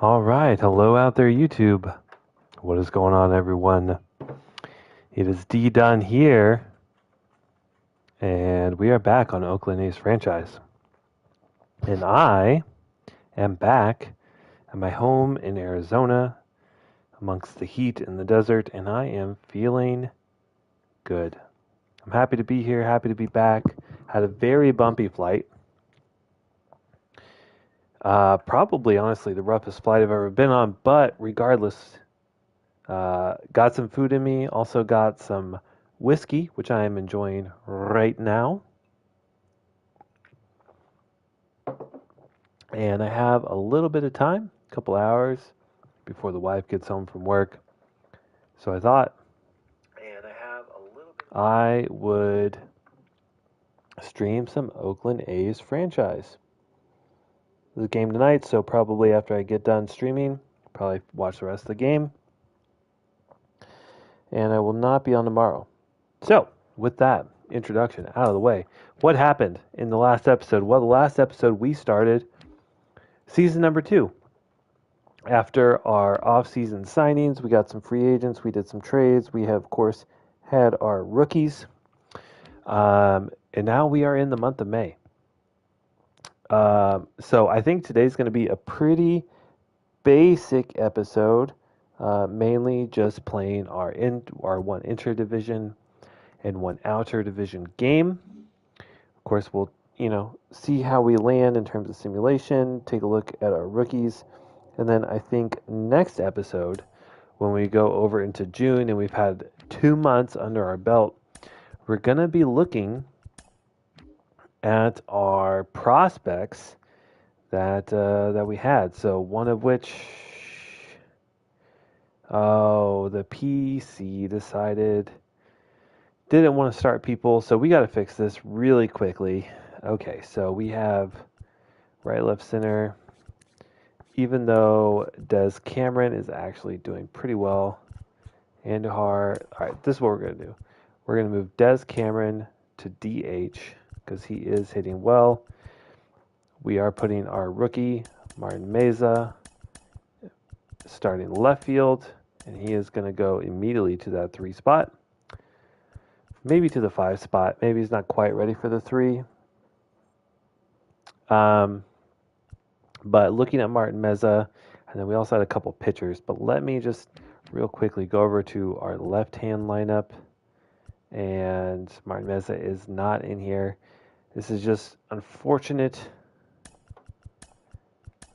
All right, hello out there, YouTube. What is going on, everyone? It is D Dunn here, and we are back on Oakland A's franchise. And I am back at my home in Arizona, amongst the heat and the desert, and I am feeling good. I'm happy to be here, happy to be back. Had a very bumpy flight. Probably, honestly, the roughest flight I've ever been on, but regardless, got some food in me, also got some whiskey, which I am enjoying right now. And I have a little bit of time, a couple hours before the wife gets home from work. So I thought I would stream some Oakland A's franchise. There's a game tonight, so probably after I get done streaming, probably watch the rest of the game. And I will not be on tomorrow. So, with that introduction out of the way, what happened in the last episode? Well, the last episode we started season number 2. After our off-season signings, we got some free agents, we did some trades, we have, of course, had our rookies, and now we are in the month of May. So I think today's going to be a pretty basic episode, mainly just playing our one inter-division and one outer-division game. Of course, we'll see how we land in terms of simulation, take a look at our rookies, and then I think next episode, when we go over into June and we've had 2 months under our belt, we're going to be looking at our prospects that we had. So one of which, the PC didn't want to start people, so we got to fix this really quickly. Okay, so we have right, left, center. Even though Des Cameron is actually doing pretty well, Andahar. All right, this is what we're going to do. We're going to move Des Cameron to DH because he is hitting well. We are putting our rookie, Martin Meza, starting left field, and he is going to go immediately to that 3 spot. Maybe to the 5 spot. Maybe he's not quite ready for the 3. But looking at Martin Meza, and then we also had a couple pitchers. But let me just real quickly go over to our left-hand lineup. And Martin Meza is not in here. This is just unfortunate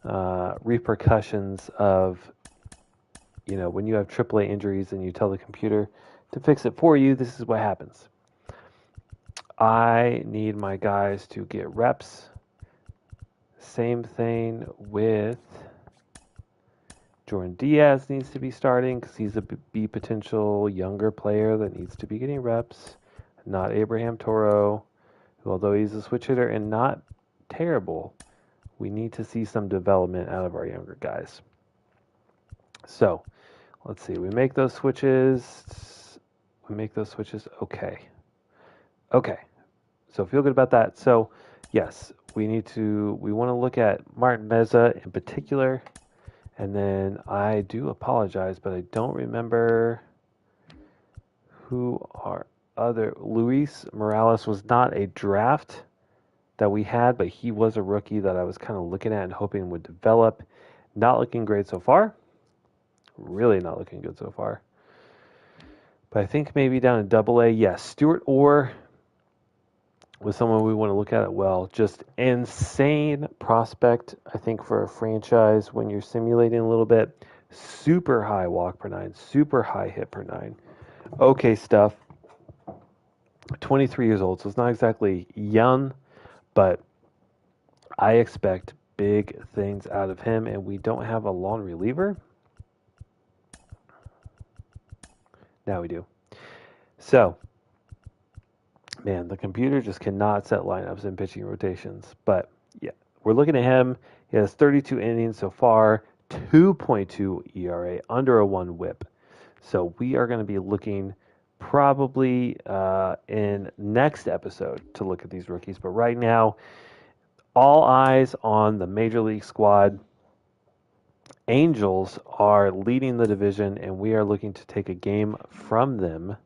repercussions of, when you have AAA injuries and you tell the computer to fix it for you, this is what happens. I need my guys to get reps. Same thing with Jordan Diaz needs to be starting because he's a B potential younger player that needs to be getting reps. Not Abraham Toro, who, although he's a switch hitter and not terrible, we need to see some development out of our younger guys. So, let's see. We make those switches. Okay. So feel good about that. So, yes, we want to look at Martin Meza in particular. And then I do apologize, but I don't remember who our other. Luis Morales was not a draft that we had, but he was a rookie that I was kind of looking at and hoping would develop. Not looking great so far. Really not looking good so far. But I think maybe down in AA, yes, Stuart Orr was someone we want to look at it well. Just insane prospect, I think, for a franchise when you're simulating a little bit. Super high walk per 9, super high hit per 9. Okay stuff. 23 years old, so it's not exactly young, but I expect big things out of him, and we don't have a long reliever. Now we do. So, man, the computer just cannot set lineups and pitching rotations. But, yeah, we're looking at him. He has 32 innings so far, 2.2 ERA, under a 1 whip. So we are going to be looking probably in next episode to look at these rookies. But right now, all eyes on the Major League squad. Angels are leading the division, and we are looking to take a game from them.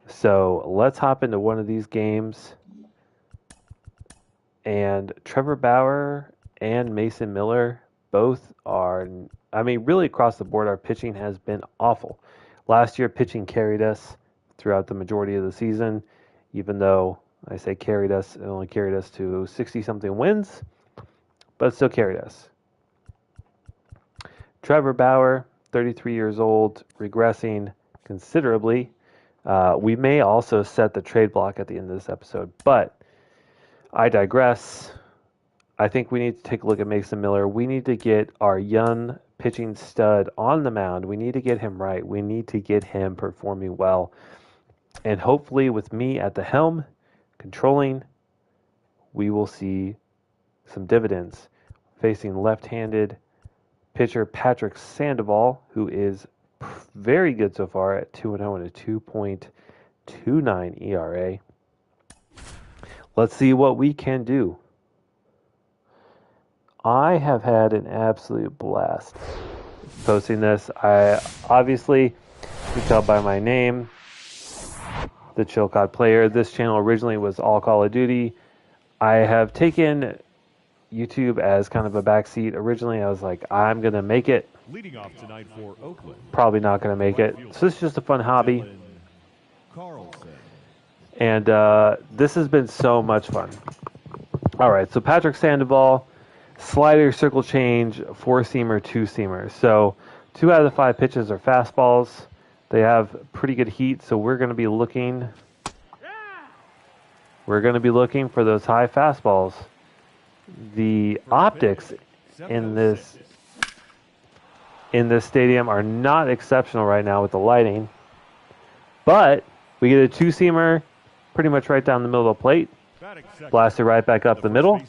So let's hop into one of these games. And Trevor Bauer and Mason Miller both are, I mean, really across the board, our pitching has been awful. Last year, pitching carried us throughout the majority of the season, even though I say carried us, it only carried us to 60-something wins, but it still carried us. Trevor Bauer, 33 years old, regressing considerably. We may also set the trade block at the end of this episode, but I digress. I think we need to take a look at Mason Miller. We need to get our young pitching stud on the mound. We need to get him right. We need to get him performing well. And hopefully with me at the helm, controlling, we will see some dividends. Facing left-handed pitcher Patrick Sandoval, who is very good so far at 2-0 and a 2.29 ERA. Let's see what we can do. I have had an absolute blast posting this. I obviously, you can tell by my name, the Chilcott Player. This channel originally was all Call of Duty. I have taken YouTube as kind of a backseat. Originally, I was like, I'm going to make it. Leading off tonight for Oakland. Probably not going to make it. So this is just a fun hobby. And this has been so much fun. All right, so Patrick Sandoval, slider, circle change, four-seamer, two-seamer. So 2 out of the 5 pitches are fastballs. They have pretty good heat, so we're going to be looking. We're going to be looking for those high fastballs. The optics in this stadium are not exceptional right now with the lighting, but we get a two-seamer pretty much right down the middle of the plate. Blasted right back up the middle.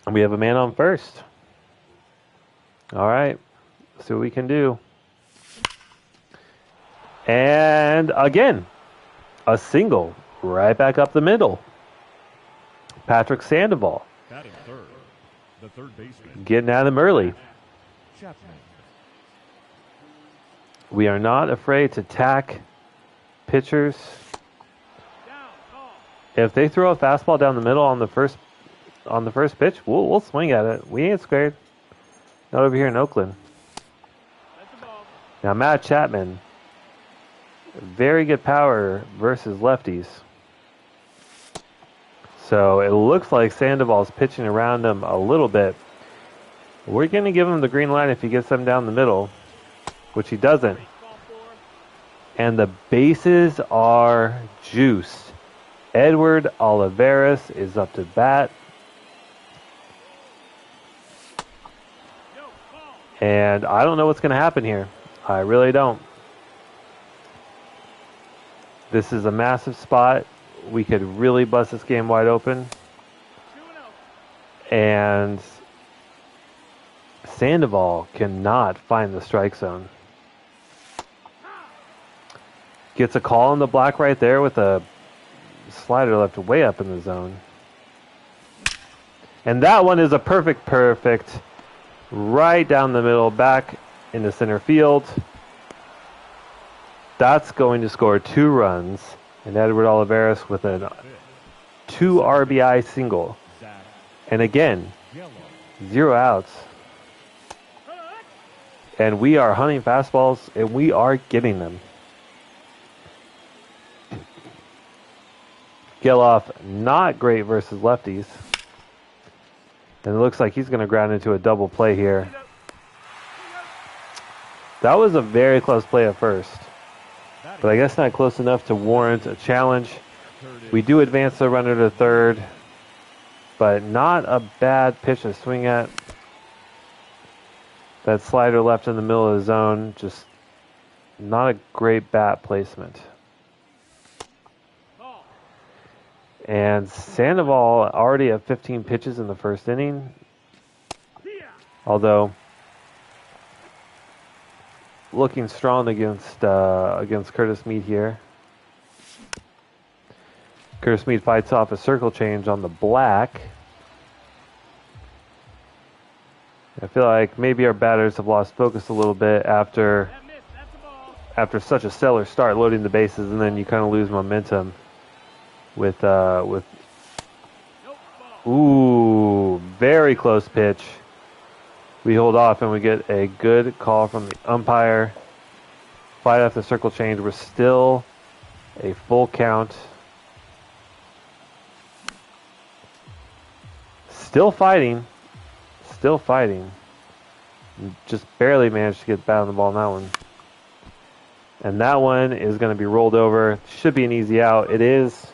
And we have a man on first. All right. Let's see what we can do. And again, a single right back up the middle. Patrick Sandoval. The third baseman. Getting at him early. We are not afraid to tack pitchers. If they throw a fastball down the middle on the first pitch, we'll swing at it. We ain't scared. Not over here in Oakland. Now Matt Chapman, very good power versus lefties. So it looks like Sandoval's pitching around him a little bit. We're going to give him the green light if he gets them down the middle, which he doesn't. And the bases are juiced. Edward Olivares is up to bat. And I don't know what's going to happen here. I really don't. This is a massive spot. We could really bust this game wide open. And Sandoval cannot find the strike zone. Gets a call on the block right there with a slider left way up in the zone. And that one is a perfect right down the middle, back into center field. That's going to score 2 runs. And Edward Olivares with a 2 RBI single. And again, 0 outs. And we are hunting fastballs, and we are getting them. Geloff, not great versus lefties. And it looks like he's going to ground into a double play here. That was a very close play at first. But I guess not close enough to warrant a challenge. We do advance the runner to third. But not a bad pitch to swing at. That slider left in the middle of the zone. Just not a great bat placement. And Sandoval already at 15 pitches in the first inning. Although looking strong against Curtis Mead here. Curtis Mead fights off a circle change on the black. I feel like maybe our batters have lost focus a little bit after such a stellar start loading the bases, and then you kind of lose momentum with ooh, very close pitch. We hold off and we get a good call from the umpire. Fight after circle change. We're still a full count. Still fighting. Still fighting. Just barely managed to get bat on the ball on that one. And that one is going to be rolled over. Should be an easy out. It is.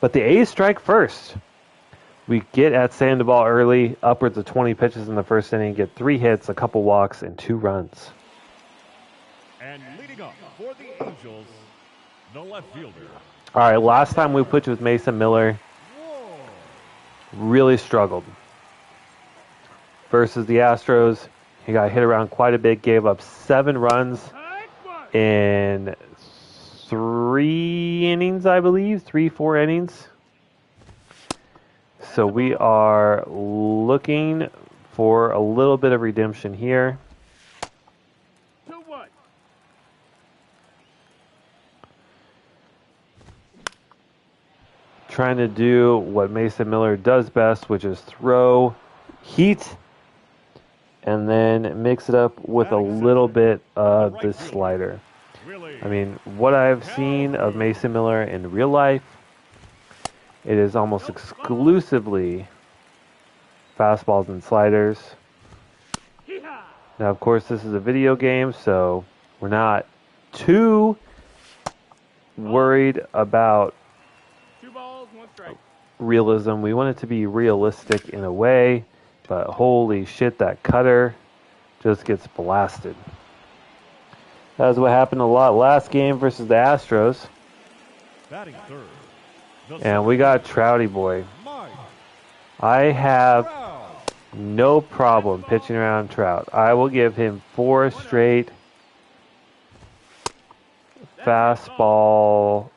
But the A's strike first. We get at Sandoval early, upwards of 20 pitches in the first inning, get 3 hits, a couple walks, and 2 runs. And leading up for the Angels, the left fielder. All right, last time we put you with Mason Miller, really struggled. Versus the Astros, he got hit around quite a bit, gave up 7 runs in 3 innings, I believe, 4 innings. So we are looking for a little bit of redemption here. 2-1. Trying to do what Mason Miller does best, which is throw heat and then mix it up with a little bit of the slider. I mean, what I've seen of Mason Miller in real life, it is almost exclusively fastballs and sliders. Now, of course, this is a video game, so we're not too worried about 2 balls, 1 strike. realism. We want it to be realistic in a way, but holy shit, that cutter just gets blasted. That's what happened a lot last game versus the Astros. Batting third. And we got Trouty Boy. I have no problem pitching around Trout. I will give him 4 straight fastball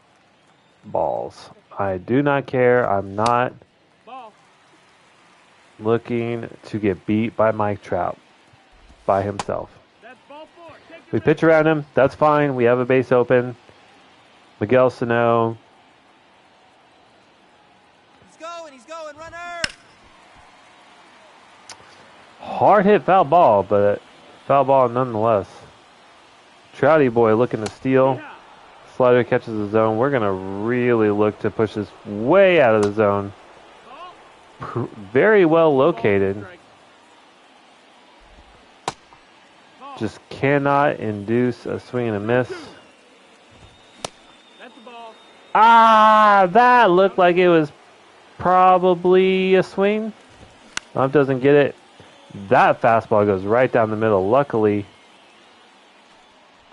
balls. I do not care. I'm not looking to get beat by Mike Trout by himself. We pitch around him. That's fine. We have a base open. Miguel Sano. He's going, runner! Hard hit foul ball, but foul ball nonetheless. Trouty Boy looking to steal. Slider catches the zone. We're going to really look to push this way out of the zone. Very well located. Just cannot induce a swing and a miss. Ah, that looked like it was probably a swing. Ump doesn't get it. That fastball goes right down the middle. Luckily.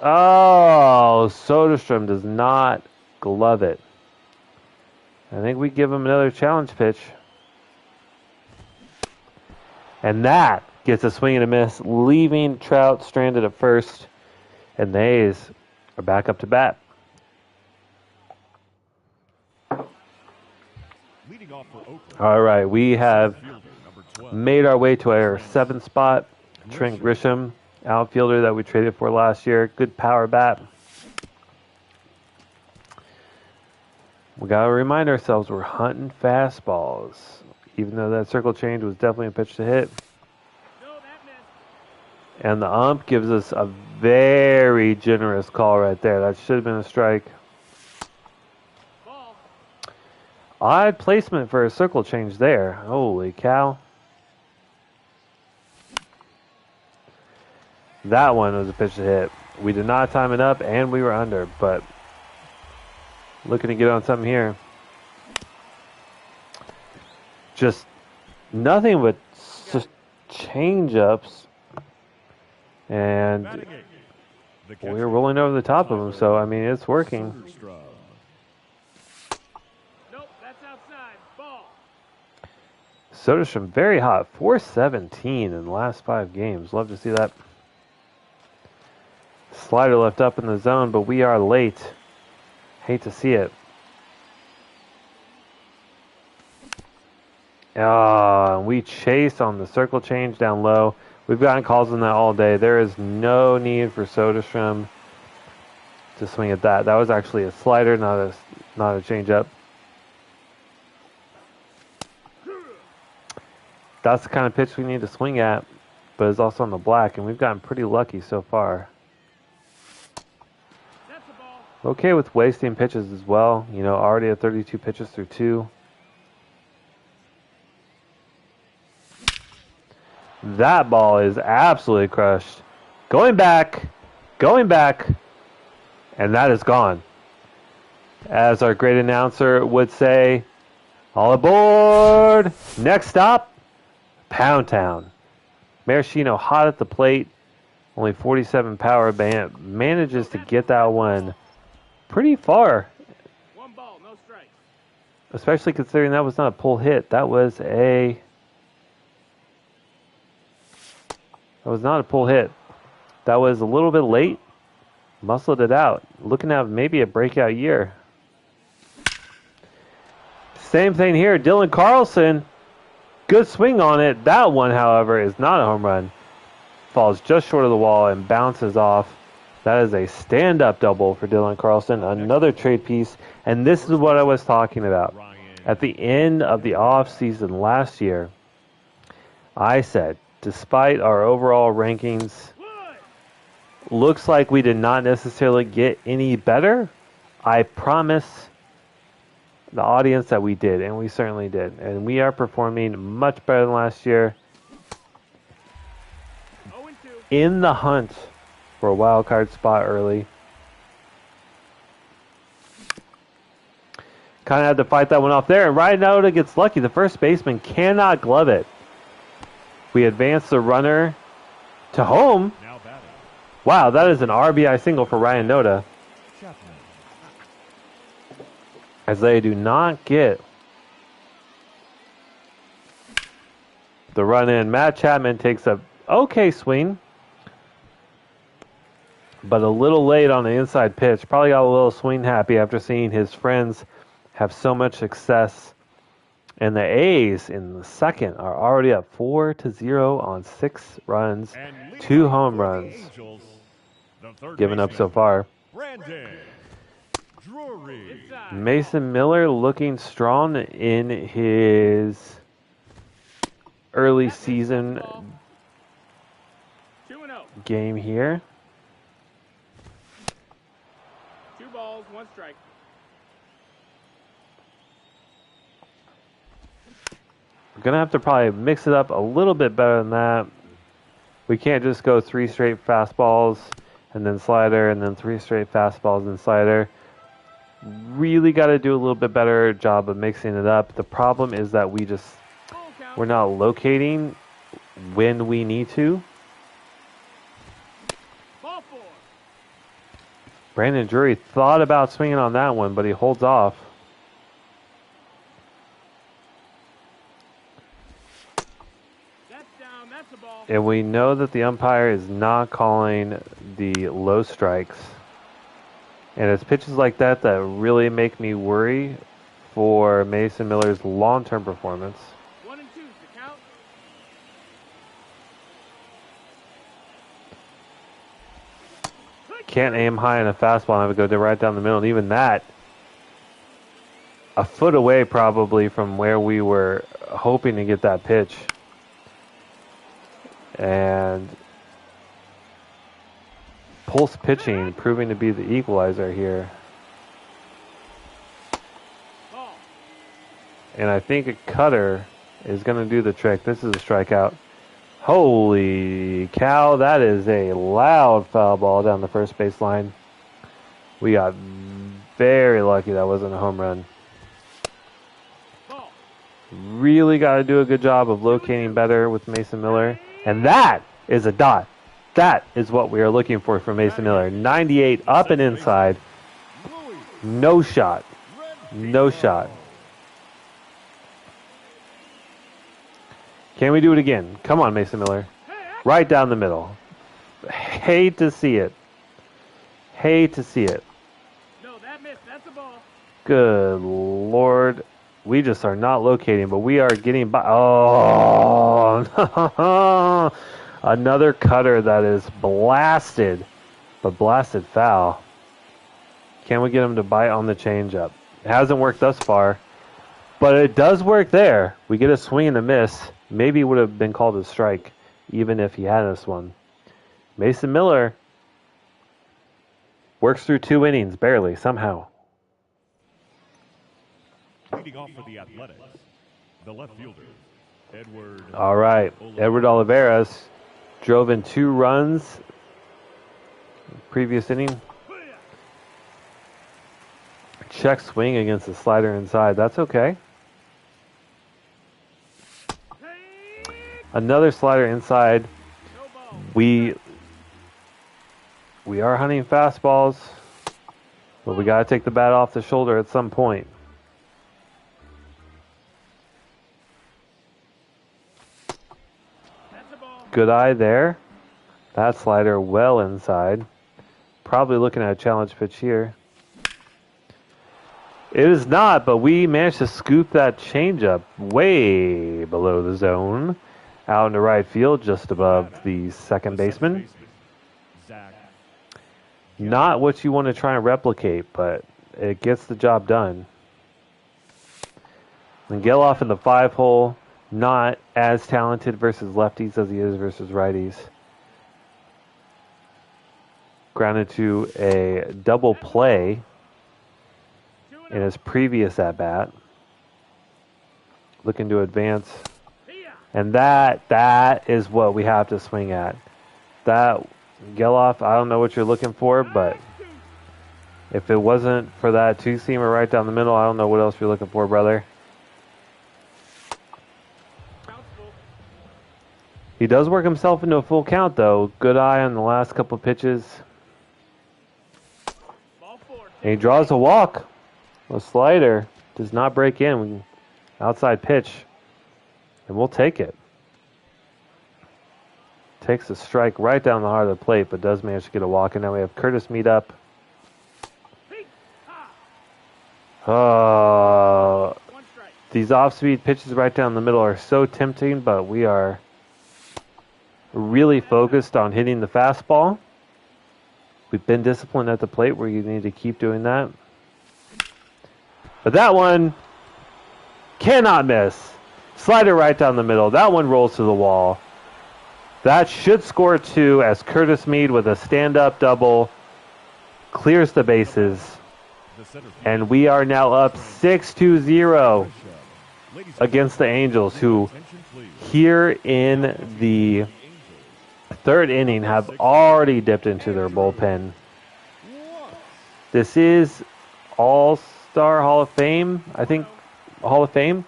Oh, Soderstrom does not glove it. I think we give him another challenge pitch. And that gets a swing and a miss, leaving Trout stranded at first. And the A's are back up to bat. Leading off for Oakland. All right, we have made our way to our 7th spot. Trent Grisham, outfielder that we traded for last year. Good power bat. We got to remind ourselves we're hunting fastballs. Even though that circle change was definitely a pitch to hit. And the ump gives us a very generous call right there. That should have been a strike. Odd placement for a circle change there. Holy cow. That one was a pitch to hit. We did not time it up, and we were under, but looking to get on something here. Just nothing but change-ups, and we're rolling over the top of them, so, I mean, it's working. Soderstrom very hot, 417 in the last 5 games. Love to see that. Slider left up in the zone, but we are late. Hate to see it. We chase on the circle change down low. We've gotten calls on that all day. There is no need for Soderstrom to swing at that. That was actually a slider, not a changeup. That's the kind of pitch we need to swing at, but it's also on the black, and we've gotten pretty lucky so far. Okay with wasting pitches as well. You know, already at 32 pitches through 2. That ball is absolutely crushed. Going back, and that is gone. As our great announcer would say, all aboard! Next stop, Pound Town. Maraschino hot at the plate. Only 47 power, manages to get that one pretty far. 1 ball, no strikes. Especially considering that was not a pull hit. That was not a pull hit. That was a little bit late. Muscled it out. Looking at maybe a breakout year. Same thing here. Dylan Carlson. Good swing on it. That one, however, is not a home run. Falls just short of the wall and bounces off. That is a stand-up double for Dylan Carlson. Another trade piece. And this is what I was talking about. At the end of the offseason last year, I said, despite our overall rankings, looks like we did not necessarily get any better. I promise the audience that we did, and we certainly did. And we are performing much better than last year. In the hunt for a wild card spot early. Kind of had to fight that one off there. And Ryan Noda gets lucky. The first baseman cannot glove it. We advance the runner to home. Wow, that is an RBI single for Ryan Noda. As they do not get the run in. Matt Chapman takes a okay swing, but a little late on the inside pitch. Probably got a little swing happy after seeing his friends have so much success. And the A's in the second are already up 4-0 on 6 runs, 2 home runs given up so far. Mason Miller looking strong in his early season game here. 2 balls, 1 strike. We're going to have to probably mix it up a little bit better than that. We can't just go 3 straight fastballs and then slider and then 3 straight fastballs and slider. Really got to do a little bit better job of mixing it up. The problem is that we're not locating when we need to. Brandon Drury thought about swinging on that one, but he holds off. And we know that the umpire is not calling the low strikes. And it's pitches like that that really make me worry for Mason Miller's long-term performance. 1 and 2 to count. Can't aim high on a fastball and have it go right down the middle. And even that, a foot away probably from where we were hoping to get that pitch. And pulse pitching proving to be the equalizer here. And I think a cutter is going to do the trick. This is a strikeout. Holy cow, that is a loud foul ball down the first base line. We got very lucky that wasn't a home run. Really got to do a good job of locating better with Mason Miller. And that is a dot. That is what we are looking for from Mason Miller. 98 up and inside. No shot. No shot. Can we do it again? Come on, Mason Miller. Right down the middle. Hate to see it. Hate to see it. No, that missed. That's a ball. Good Lord. We just are not locating, but we are getting by. Oh, another cutter that is blasted, but blasted foul. Can we get him to bite on the changeup? It hasn't worked thus far, but it does work there. We get a swing and a miss. Maybe it would have been called a strike, even if he had us one. Mason Miller works through 2 innings, barely, somehow. Leading off for the Athletics, the left fielder, Edward. All right, Edward Olivares drove in 2 runs previous inning. Check swing against the slider inside. That's okay. Another slider inside. We are hunting fastballs, but we got to take the bat off the shoulder at some point. Good eye there. That slider well inside. Probably looking at a challenge pitch here. It is not, but we managed to scoop that changeup way below the zone. Out into right field, just above the second baseman. Not what you want to try and replicate, but it gets the job done. And Geloff in the 5-hole, not as talented versus lefties as he is versus righties. Grounded to a double play in his previous at-bat. Looking to advance. And that is what we have to swing at. That Geloff, I don't know what you're looking for, but if it wasn't for that 2-seamer right down the middle, I don't know what else you're looking for, brother. He does work himself into a full count, though. Good eye on the last couple pitches. And he draws a walk. A slider does not break in. Outside pitch. And we'll take it. Takes a strike right down the heart of the plate, but does manage to get a walk. And now we have Curtis Mead up. These off-speed pitches right down the middle are so tempting, but we are really focused on hitting the fastball. We've been disciplined at the plate where you need to keep doing that. But that one cannot miss. Slider right down the middle. That one rolls to the wall. That should score 2 as Curtis Mead with a stand-up double clears the bases. And we are now up 6-0 against the Angels, who here in the 3rd inning have already dipped into their bullpen. This is All-Star Hall of Fame, I think. Hall of Fame?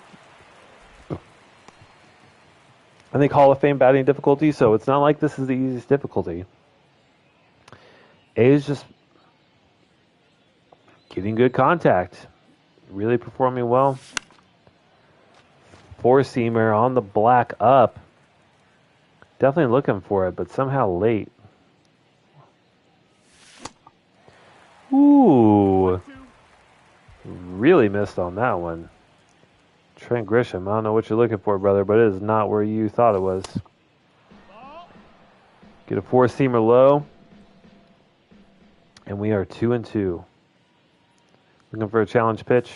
I think Hall of Fame batting difficulty, so it's not like this is the easiest difficulty. A is just getting good contact. Really performing well. 4-seamer on the black up. Definitely looking for it, but somehow late. Ooh. Really missed on that one. Trent Grisham, I don't know what you're looking for, brother, but it is not where you thought it was. Get a 4-seamer low. And we are 2-2. Looking for a challenge pitch.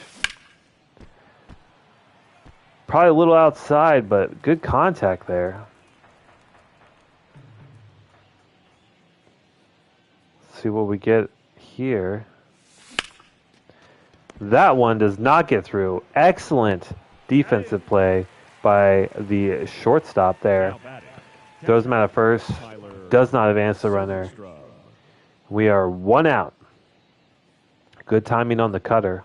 Probably a little outside, but good contact there. Let's see what we get here. That one does not get through. Excellent defensive play by the shortstop there. Throws him out at first. Does not advance the runner. We are 1 out. Good timing on the cutter.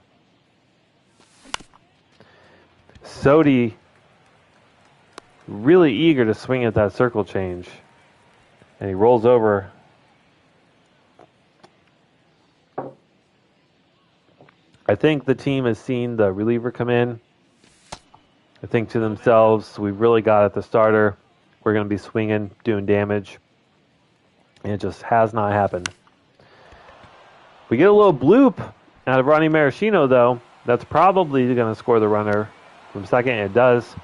Sodi really eager to swing at that circle change. And he rolls over. I think the team has seen the reliever come in. I think to themselves, we've really got at the starter. We're going to be swinging, doing damage. And it just has not happened. We get a little bloop out of Ronnie Maraschino, though. That's probably going to score the runner from second. It does.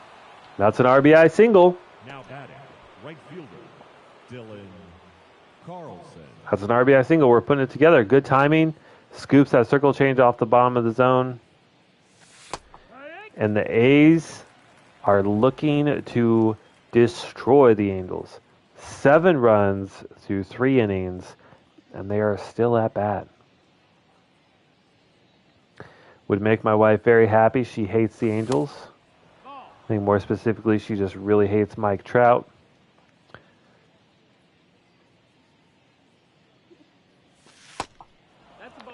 That's an RBI single. Now batting, right fielder, Dylan Carlson. That's an RBI single. We're putting it together. Good timing. Scoops that circle change off the bottom of the zone. And the A's are looking to destroy the Angels. 7 runs through 3 innings, and they are still at bat. Would make my wife very happy. She hates the Angels. I think more specifically, she just really hates Mike Trout.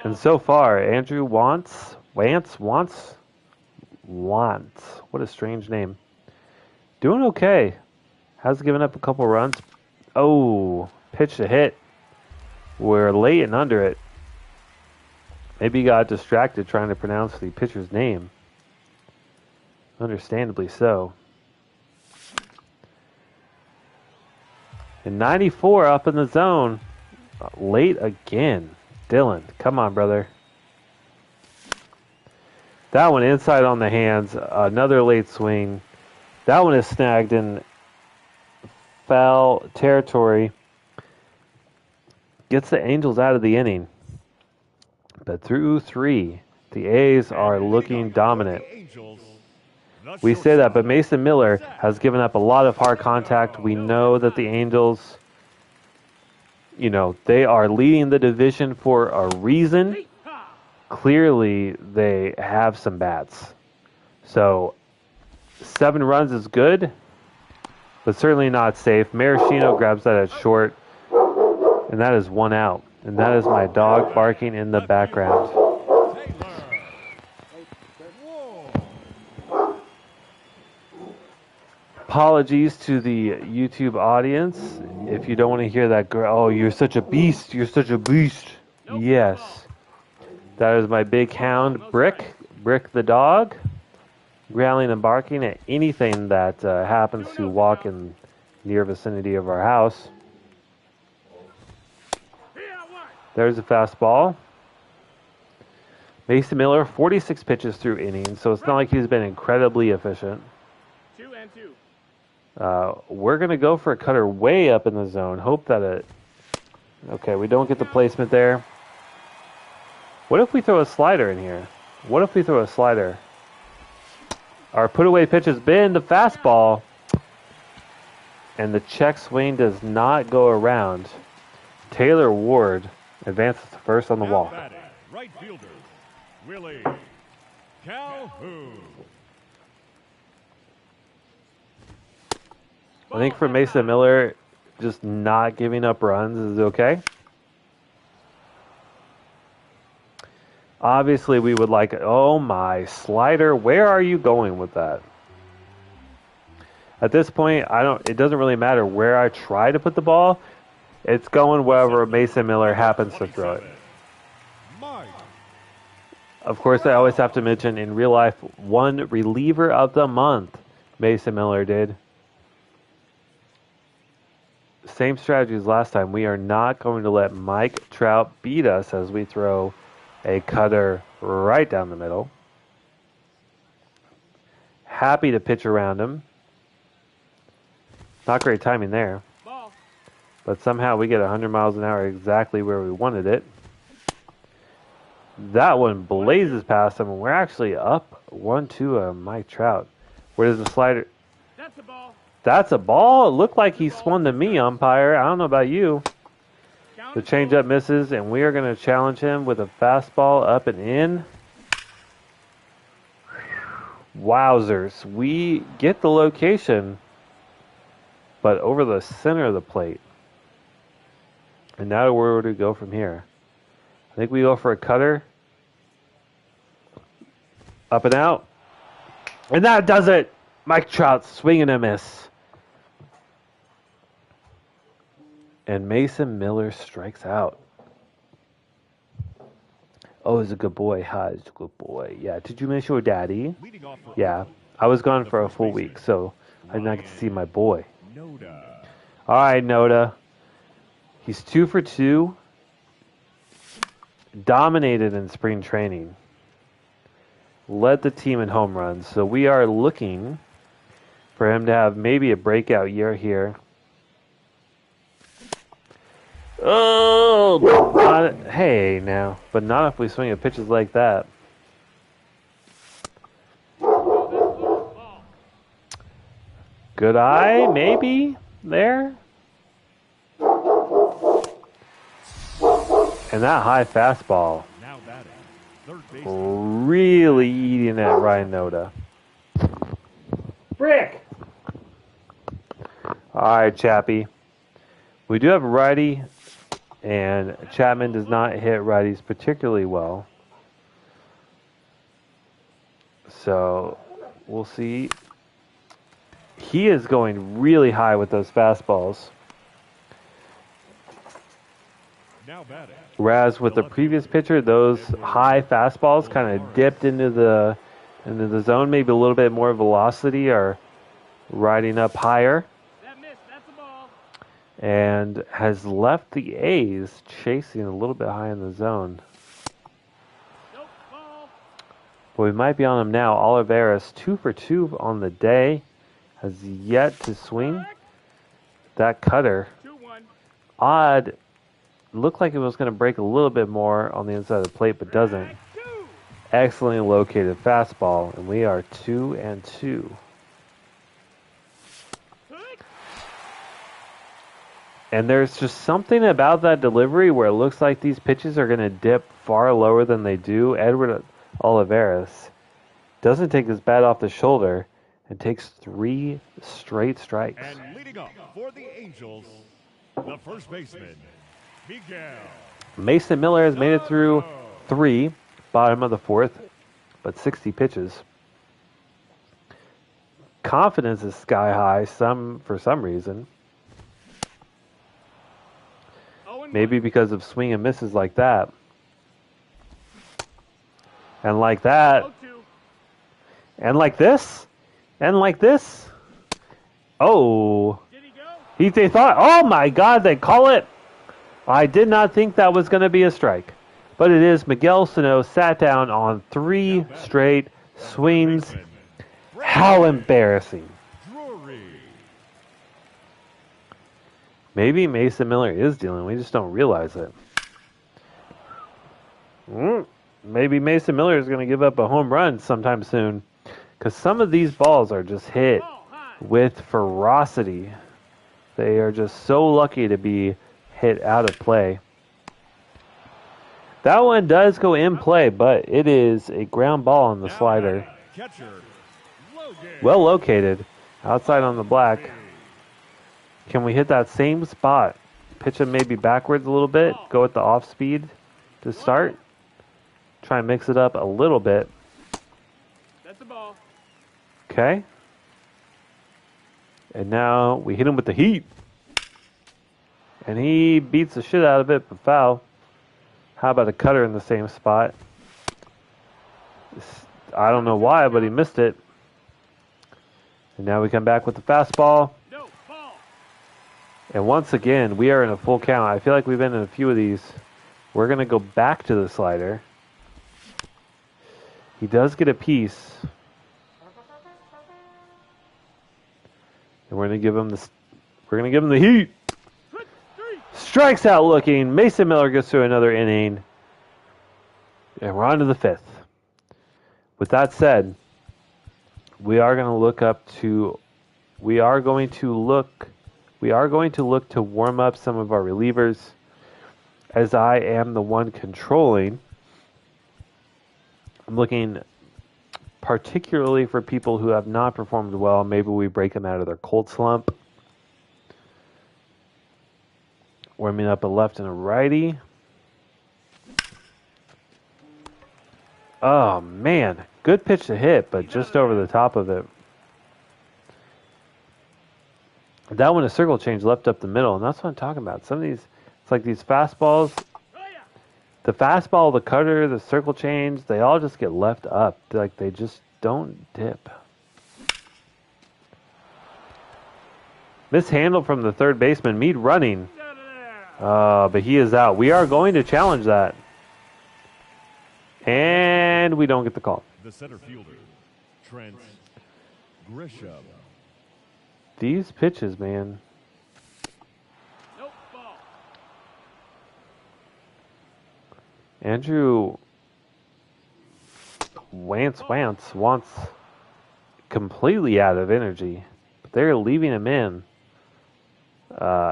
And so far, Andrew Wants. What a strange name. Doing okay. Has given up a couple runs. Oh, pitch to hit. We're late and under it. Maybe he got distracted trying to pronounce the pitcher's name. Understandably so. And 94 up in the zone. Late again. Dylan, come on, brother. That one inside on the hands. Another late swing. That one is snagged in foul territory. Gets the Angels out of the inning. But through 3, the A's are looking dominant. We say that, but Mason Miller has given up a lot of hard contact. We know that the Angels, they are leading the division for a reason. Clearly, they have some bats. So, 7 runs is good, but certainly not safe. Maraschino grabs that at short, and that is 1 out. And that is my dog barking in the background. Apologies to the YouTube audience if you don't want to hear that girl. Oh, you're such a beast. You're such a beast. Yes. That is my big hound, Brick. Brick the dog. Growling and barking at anything that happens to walk in near vicinity of our house. There's a fastball. Mason Miller, 46 pitches through innings, so it's not like he's been incredibly efficient. 2-2. We're going to go for a cutter way up in the zone. Hope that it... Okay, we don't get the placement there. What if we throw a slider in here? What if we throw a slider? Our put-away pitch has been the fastball. And the check swing does not go around. Taylor Ward advances to first on the walk. Right fielder, Willie Calhoun. I think for Mason Miller, just not giving up runs is okay. Obviously, we would like... Oh, my slider. Where are you going with that? At this point, it doesn't really matter where I try to put the ball. It's going wherever Mason Miller happens to throw it. Of course, I always have to mention, in real life, 1 reliever of the month, Mason Miller did. Same strategy as last time. We are not going to let Mike Trout beat us as we throw a cutter right down the middle. Happy to pitch around him. Not great timing there. But somehow we get 100 miles an hour exactly where we wanted it. That one blazes past him, and we're actually up 1-2 Mike Trout. Where does the slider... That's a ball. That's a ball? It looked like he swung to me, umpire. I don't know about you. The changeup misses, and we are going to challenge him with a fastball up and in. Wowzers. We get the location, but over the center of the plate. And now where do we go from here? I think we go for a cutter. Up and out. And that does it! Mike Trout swinging a miss. And Mason Miller strikes out. Oh, he's a good boy. Hi, he's a good boy. Yeah, did you miss your daddy? Yeah, I was gone for a full week, so I did not get to see my boy. All right, Noda. He's 2 for 2. Dominated in spring training. led the team in home runs. So we are looking for him to have maybe a breakout year here. Oh, hey now, but not if we swing at pitches like that. Good eye, maybe there. And that high fastball Now batting, third base. really eating at Ryan Noda. Brick! All right, Chappie. We do have a righty, and Chapman does not hit righties particularly well. So we'll see. He is going really high with those fastballs. Now batting. Whereas with the previous pitcher, those high fastballs kind of dipped into the zone, maybe a little bit more velocity or riding up higher, That missed. That's a ball. and has left the A's chasing a little bit high in the zone. Nope. Ball. But we might be on him now. Olivares 2 for 2 on the day, has yet to swing. That cutter, 2-1. odd. Looked like it was going to break a little bit more on the inside of the plate, but doesn't. 2. Excellently located fastball, and we are 2-2. And there's just something about that delivery where it looks like these pitches are going to dip far lower than they do. Edward Olivares doesn't take his bat off the shoulder and takes 3 straight strikes. And leading up for the Angels, the first baseman, Miguel. Mason Miller has made it through 3, bottom of the 4th, but 60 pitches. Confidence is sky high for some reason. Maybe because of swing and misses like that. And like that. 0-2. And like this. And like this. Oh. Did he go? They thought, oh my God, they call it. I did not think that was going to be a strike. But it is. Miguel Sano sat down on 3 straight swings. How embarrassing. Drury. Maybe Mason Miller is dealing. We just don't realize it. Maybe Mason Miller is going to give up a home run sometime soon. Because some of these balls are just hit Ball high. with ferocity. They are just so lucky to be hit out of play. That one does go in play, but it is a ground ball on the Now slider. batting, catcher, Logan. Well located. Outside on the black. Can we hit that same spot? Pitch him maybe backwards a little bit. Go with the off speed to start. Try and mix it up a little bit. That's a ball. Okay. And now we hit him with the heat. And he beats the shit out of it, but foul. How about a cutter in the same spot? I don't know why, but he missed it. And now we come back with the fastball. No. Ball. And once again, we are in a full count. I feel like we've been in a few of these. We're going to go back to the slider. He does get a piece. And we're going to give him the heat. Strikes out looking. Mason Miller goes through another inning. And we're on to the 5th. With that said, we are going to look to warm up some of our relievers, as I am the one controlling. I'm looking particularly for people who have not performed well. Maybe we break them out of their cold slump. Warming up a left and a righty. Oh, man. Good pitch to hit, but just over the top of it. That one, a circle change left up the middle, and that's what I'm talking about. Some of these, it's like these fastballs. The fastball, the cutter, the circle change, they all just get left up. Like, they just don't dip. Mishandled from the third baseman. Mead running. But he is out. We are going to challenge that. And we don't get the call. The center fielder, Trent Grisham. These pitches, man. Nope, ball. Andrew wants completely out of energy. But they're leaving him in.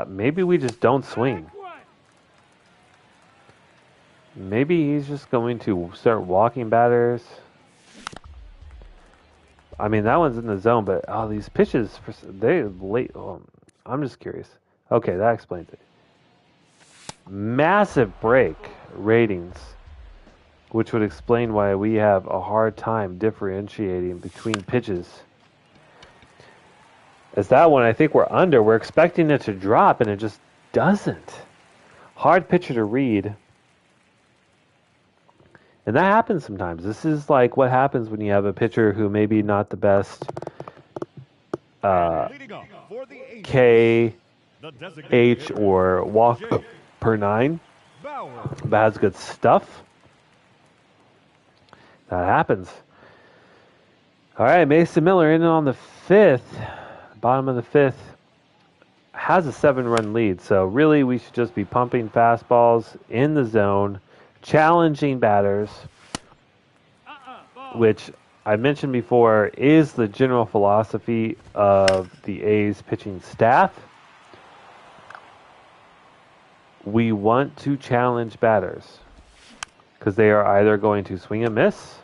Maybe we just don't swing. Back one. Maybe he's just going to start walking batters. I mean, that one's in the zone, but these pitches, they late. I'm just curious. Okay, that explains it. Massive break ratings, which would explain why we have a hard time differentiating between pitches. As that one, I think we're under. We're expecting it to drop, and it just doesn't. Hard pitcher to read. And that happens sometimes. This is like what happens when you have a pitcher who maybe not the best Leading off for the Angels, K, the designated H, hitter, or walk Jake per 9, Bauer. but has good stuff. That happens. All right, Mason Miller in on the 5th, bottom of the 5th, has a 7-run lead. So really we should just be pumping fastballs in the zone, challenging batters, Ball. which I mentioned before is the general philosophy of the A's pitching staff. We want to challenge batters because they are either going to swing and miss,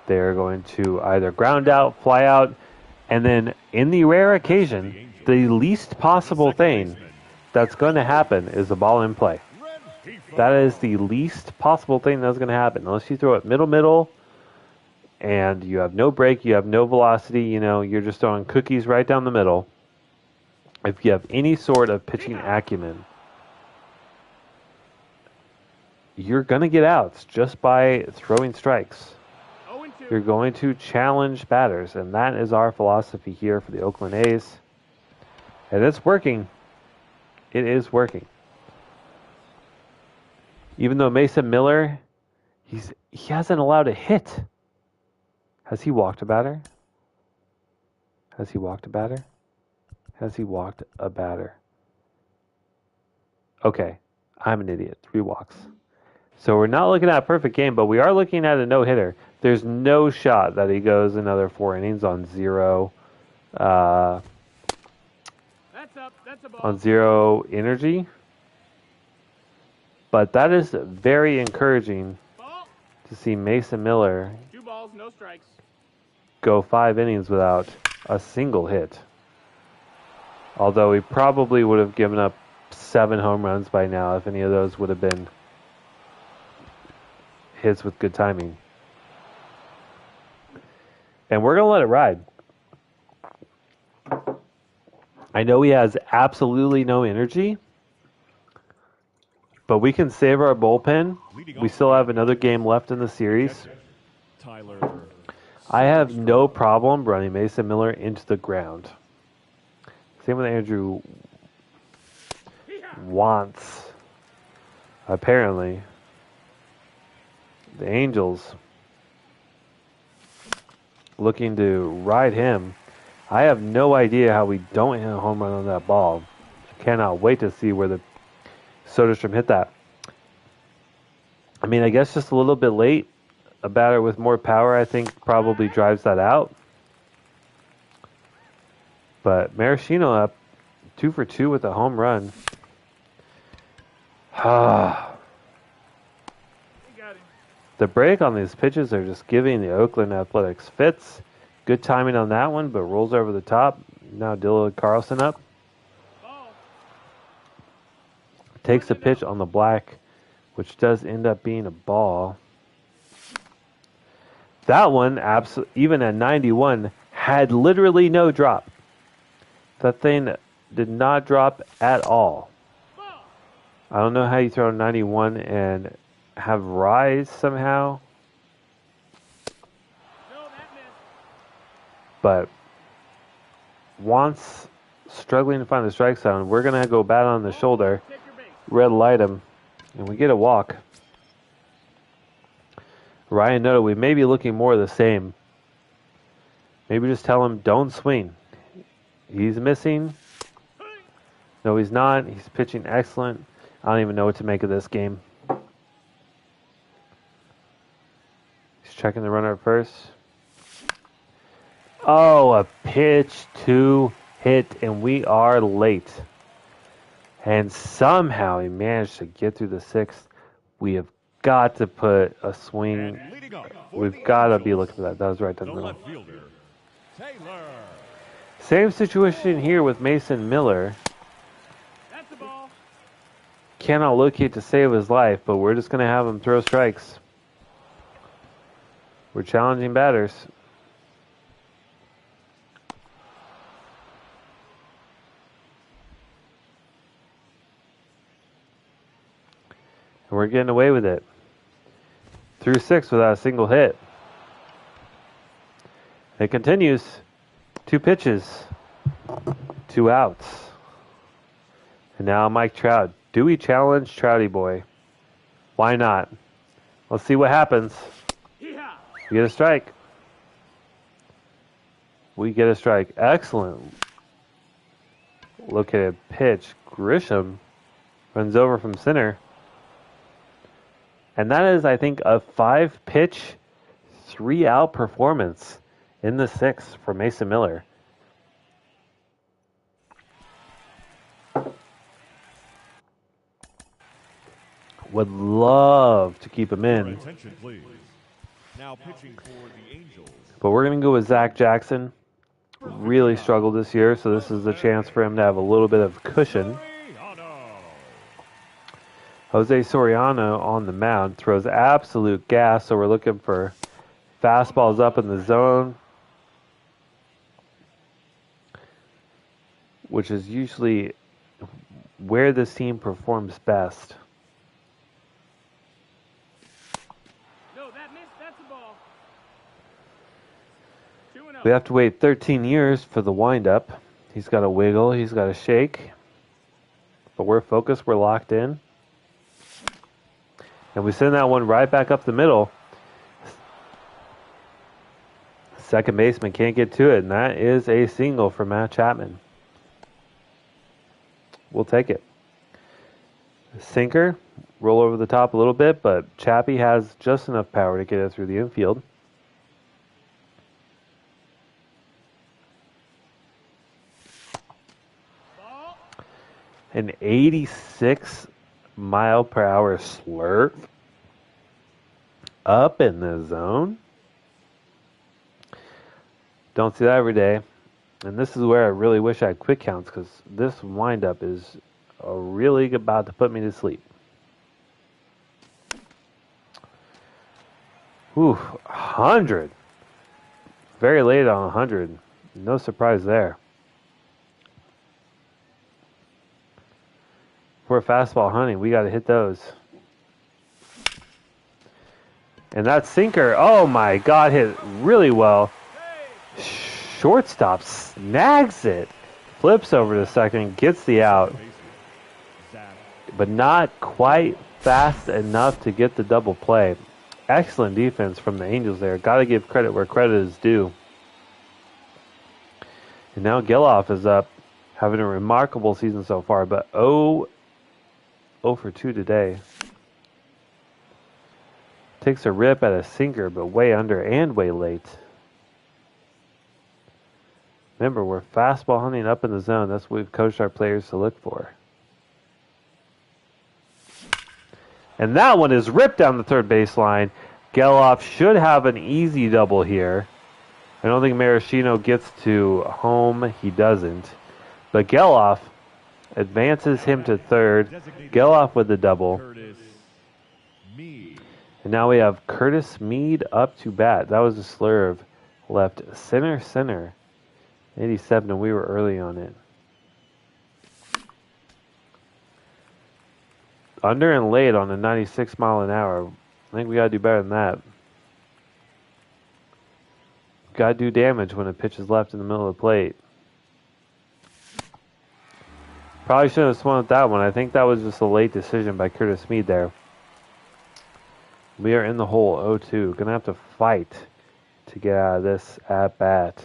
they are going to either ground out, fly out, and then in the rare occasion, the least possible thing that's going to happen is a ball in play. That is the least possible thing that's going to happen. Unless you throw it middle, and you have no break, you have no velocity, you're just throwing cookies right down the middle. If you have any sort of pitching acumen, you're going to get outs just by throwing strikes. 0-2. You're going to challenge batters, and that is our philosophy here for the Oakland A's. And it's working. It is working. Even though Mason Miller, he hasn't allowed a hit. Has he walked a batter? Has he walked a batter? Has he walked a batter? Okay, I'm an idiot. 3 walks. So we're not looking at a perfect game, but we are looking at a no-hitter. There's no shot that he goes another 4 innings on 0 That's up. That's a ball. on 0 energy. But that is very encouraging Ball. to see Mason Miller 2 balls, no strikes. go 5 innings without a single hit. Although he probably would have given up 7 home runs by now if any of those would have been hits with good timing. And we're going to let it ride. I know he has absolutely no energy, but we can save our bullpen. We still have another game left in the series. Tyler. I have no problem running Mason Miller into the ground. Same with Andrew wants. Apparently, the Angels looking to ride him. I have no idea how we don't hit a home run on that ball. Cannot wait to see where the Soderstrom hit that. I mean, I guess just a little bit late. A batter with more power, I think, probably drives that out. But Maraschino up 2 for 2 with a home run. You got him. The break on these pitches are just giving the Oakland Athletics fits. Good timing on that one, but rolls over the top. Now Dylan Carlson up. Ball. Takes a pitch on the black, which does end up being a ball. That one, even at 91, had literally no drop. That thing did not drop at all. Ball. I don't know how you throw 91 and have rise somehow, No, that missed. but once struggling to find the strike zone, we're going to go bat on the shoulder, Take your base. red light him, and we get a walk. Ryan Noda, we may be looking more of the same. Maybe just tell him, don't swing. He's missing. No, he's not. He's pitching excellent. I don't even know what to make of this game. He's checking the runner at first. Oh, a pitch to hit, and we are late. And somehow he managed to get through the sixth. We have got to put a swing. We've got to be looking for that. That was right down the middle. Same situation here with Mason Miller. That's the ball. Cannot locate to save his life, but we're just going to have him throw strikes. We're challenging batters. And we're getting away with it. Through six without a single hit. It continues. 2 pitches. 2 outs. And now Mike Trout. Do we challenge Trouty Boy? Why not? Let's see what happens. Yeehaw. We get a strike. We get a strike. Excellent. Look at a pitch. Grisham runs over from center. And that is, I think, a 5-pitch, 3-out performance in the 6th for Mason Miller. Would love to keep him in. Attention, please. Now pitching for the Angels. But we're going to go with Zach Jackson. Really struggled this year, so this is the chance for him to have a little bit of cushion. Jose Soriano on the mound throws absolute gas, so we're looking for fastballs up in the zone, which is usually where this team performs best. No, that missed. That's the ball. 2-0. We have to wait 13 years for the windup. He's got to wiggle, he's got to shake, but we're focused, we're locked in. And we send that one right back up the middle. Second baseman can't get to it, and that is a single for Matt Chapman. We'll take it. Sinker, roll over the top a little bit, but Chappie has just enough power to get it through the infield. Ball. An 86 mile per hour slurve up in the zone. Don't see that every day. And this is where I really wish I had quick counts, because this windup is really about to put me to sleep. Ooh, 100. Very late on 100. No surprise there. For a fastball hunting, we got to hit those. And that sinker, oh my God, hit really well. Shortstop snags it, flips over to second, gets the out, but not quite fast enough to get the double play. Excellent defense from the Angels there. Got to give credit where credit is due. And now Geloff is up, having a remarkable season so far, but 0 for 2 today. Takes a rip at a sinker, but way under and way late. Remember, we're fastball hunting up in the zone. That's what we've coached our players to look for. And that one is ripped down the third baseline. Geloff should have an easy double here. I don't think Maraschino gets to home. He doesn't. But Geloff advances him to third. Geloff with the double. And now we have Curtis Mead up to bat. That was a slurve. Left center. 87, and we were early on it. Under and late on a 96 mile an hour. I think we got to do better than that. Got to do damage when a pitch is left in the middle of the plate. Probably shouldn't have swung at that one. I think that was just a late decision by Curtis Mead there. We are in the hole 0-2. Gonna have to fight to get out of this at bat.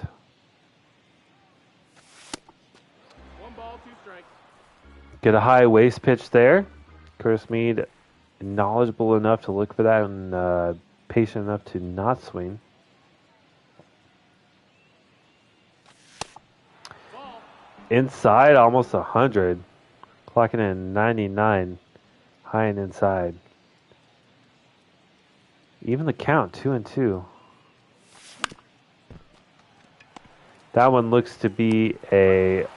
1 ball, 2 strikes. Get a high waist pitch there. Curtis Mead, knowledgeable enough to look for that and patient enough to not swing. Ball. Inside, almost 100. Clocking in 99. High and inside. Even the count, 2-2. That one looks to be a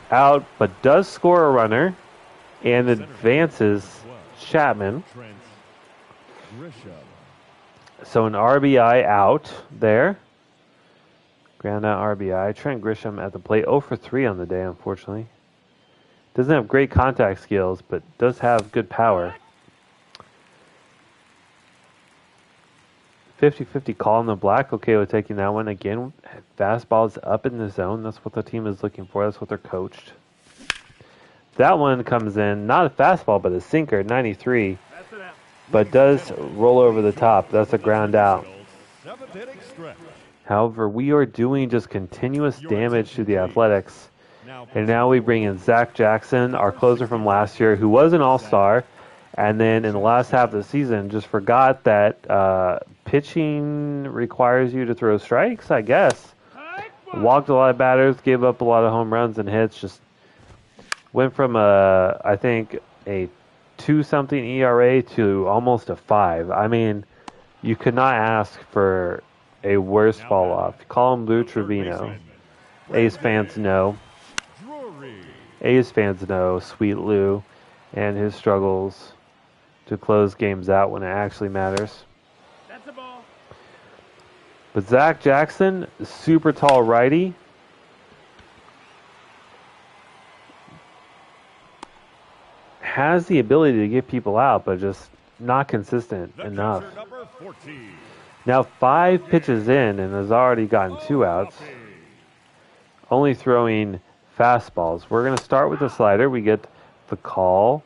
out, but does score a runner and advances Chapman. So an RBI out there. Ground out RBI. Trent Grisham at the plate. 0 for 3 on the day, unfortunately. Doesn't have great contact skills, but does have good power. 50-50 call in the black. Okay with taking that one. Again, fastball's up in the zone. That's what the team is looking for. That's what they're coached. That one comes in, not a fastball, but a sinker, 93. But does roll over the top. That's a ground out. However, we are doing just continuous damage to the Athletics. And now we bring in Zach Jackson, our closer from last year, who was an all-star. And then in the last half of the season, just forgot that pitching requires you to throw strikes, I guess. Walked a lot of batters, gave up a lot of home runs and hits. Just went from I think a 2-something ERA to almost a 5. I mean, you could not ask for a worse fall off. Call him Lou Trevino. A's fans know. A's fans know Sweet Lou and his struggles to close games out when it actually matters. That's a ball. But Zach Jackson, super tall righty. Has the ability to get people out, but just not consistent enough. Now 5 pitches in and has already gotten 2 outs. Only throwing fastballs. We're going to start with the slider. We get the call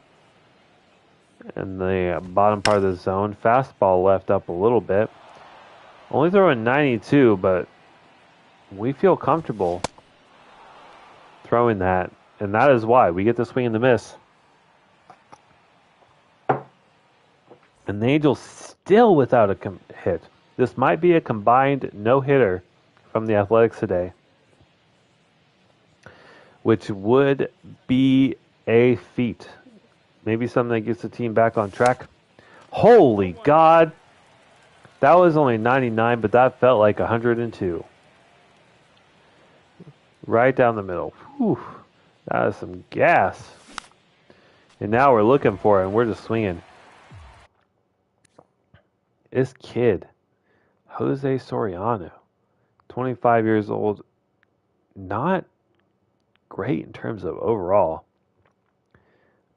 in the bottom part of the zone. Fastball left up a little bit. Only throwing 92, but we feel comfortable throwing that. And that is why we get the swing and the miss. And the Angels still without a hit. This might be a combined no-hitter from the Athletics today, which would be a feat. Maybe something that gets the team back on track. Holy God! That was only 99, but that felt like 102. Right down the middle. Whew. That is some gas. And now we're looking for it, and we're just swinging. This kid, Jose Soriano, 25 years old, not great in terms of overall.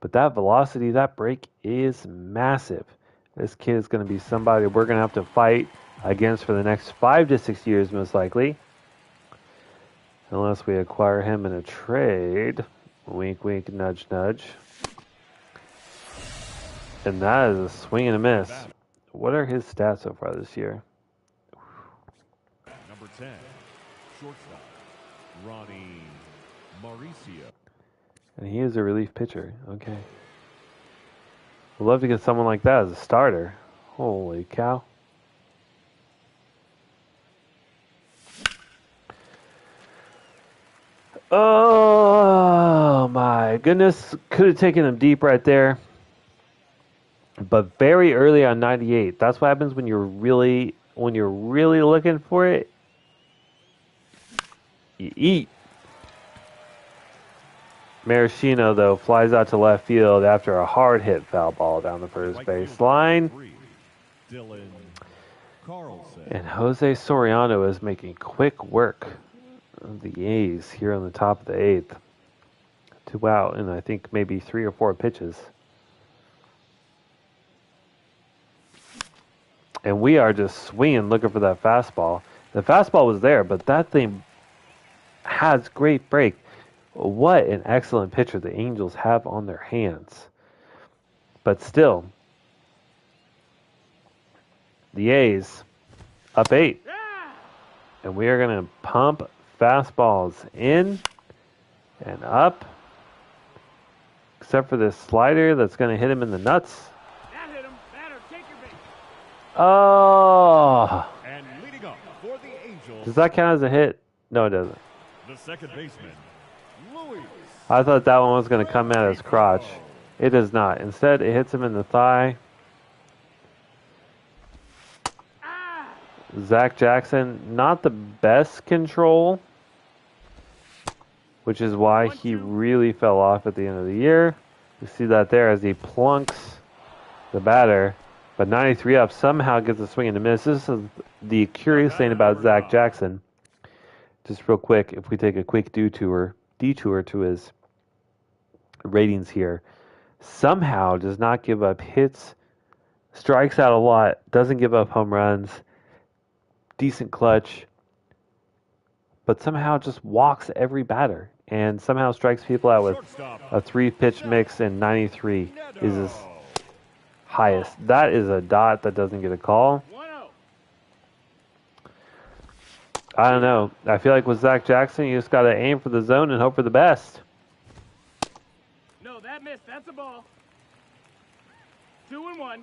But that velocity, that break is massive. This kid is going to be somebody we're going to have to fight against for the next 5 to 6 years, most likely. Unless we acquire him in a trade. Wink, wink, nudge, nudge. And that is a swing and a miss. What are his stats so far this year? Number 10, shortstop, Ronnie Mauricio. And he is a relief pitcher. Okay. We'd love to get someone like that as a starter. Holy cow. Oh my goodness. Could have taken him deep right there. But very early on 98. That's what happens when you're really looking for it. You eat. Maraschino, though, flies out to left field after a hard hit foul ball down the first base line. And Jose Soriano is making quick work of the A's here on the top of the 8th. 2 out and I think maybe 3 or 4 pitches. And we are just swinging looking for that fastball. The fastball was there, but that thing has great break. What an excellent pitcher the Angels have on their hands. But still, the A's up 8. Yeah. And we are going to pump fastballs in and up. Except for this slider that's going to hit him in the nuts. That hit him. Batter, take your base. Oh! And leading up for the Angels, Does that count as a hit? No, it doesn't. the second baseman, Louis. I thought that one was going to come at his crotch. It does not. Instead, it hits him in the thigh. Zach Jackson, not the best control, which is why he really fell off at the end of the year. You see that there as he plunks the batter. But 93 up somehow gets a swing and a miss. This is the curious thing about Zach Jackson. Just real quick, if we take a quick detour to his ratings here, somehow does not give up hits, strikes out a lot, doesn't give up home runs, decent clutch, but somehow just walks every batter and somehow strikes people out with a 3-pitch mix, and 93 is his highest. That is a dot that doesn't get a call. 1-0. I don't know. I feel like with Zach Jackson, you just got to aim for the zone and hope for the best. No, that missed. That's a ball. 2-1.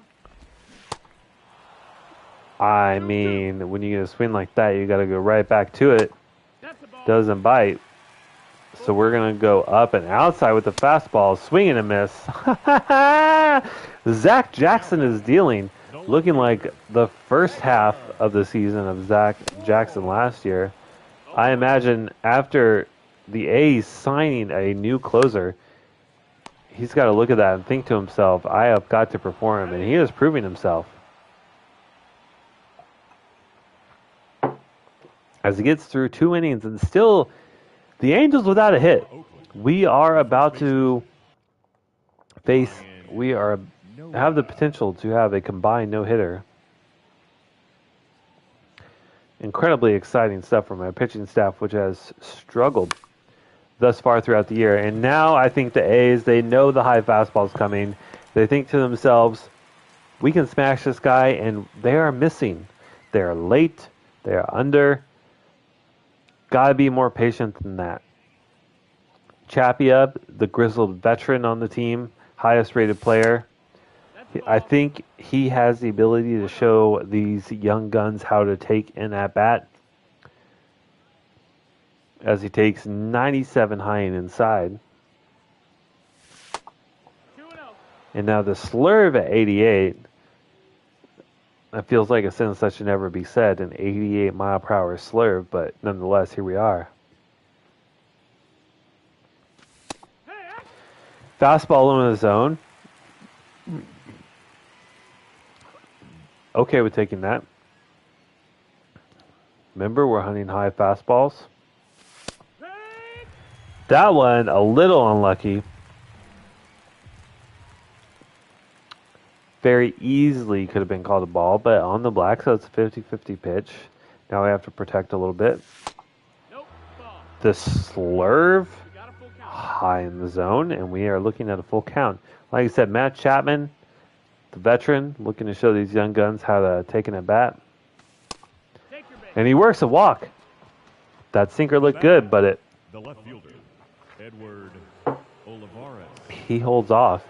I mean, when you get a swing like that, you got to go right back to it. That's a ball. Doesn't bite. So we're going to go up and outside with the fastball. Swing and a miss. Zach Jackson is dealing. Looking like the first half of the season of Zach Jackson last year. I imagine after the A's signing a new closer, he's got to look at that and think to himself, I have got to perform. And he is proving himself. As he gets through 2 innings and still the Angels without a hit. We are about to have the potential to have a combined no-hitter. Incredibly exciting stuff from our pitching staff, which has struggled thus far throughout the year. And now I think the A's, they know the high fastball's coming. They think to themselves, we can smash this guy, and they are missing. They are late. They are under. Gotta be more patient than that. Chapia, the grizzled veteran on the team, highest rated player. I think he has the ability to show these young guns how to take an at-bat. As he takes 97 high and inside. 2-0. And now the slurve at 88. That feels like a sentence that should never be said, an 88 mile per hour slurve, but nonetheless, here we are. Fastball in the zone. Okay with taking that. Remember, we're hunting high fastballs. That one, a little unlucky. Very easily could have been called a ball, but on the black, so it's a 50-50 pitch. Now we have to protect a little bit. Nope. Ball. The slurve We got a full count. high in the zone, and we are looking at a full count. Like I said, Matt Chapman, the veteran, looking to show these young guns how to take an at-bat. Take your base. And he works a walk. That sinker looked good, but The left fielder, Edward Olivares. he holds off.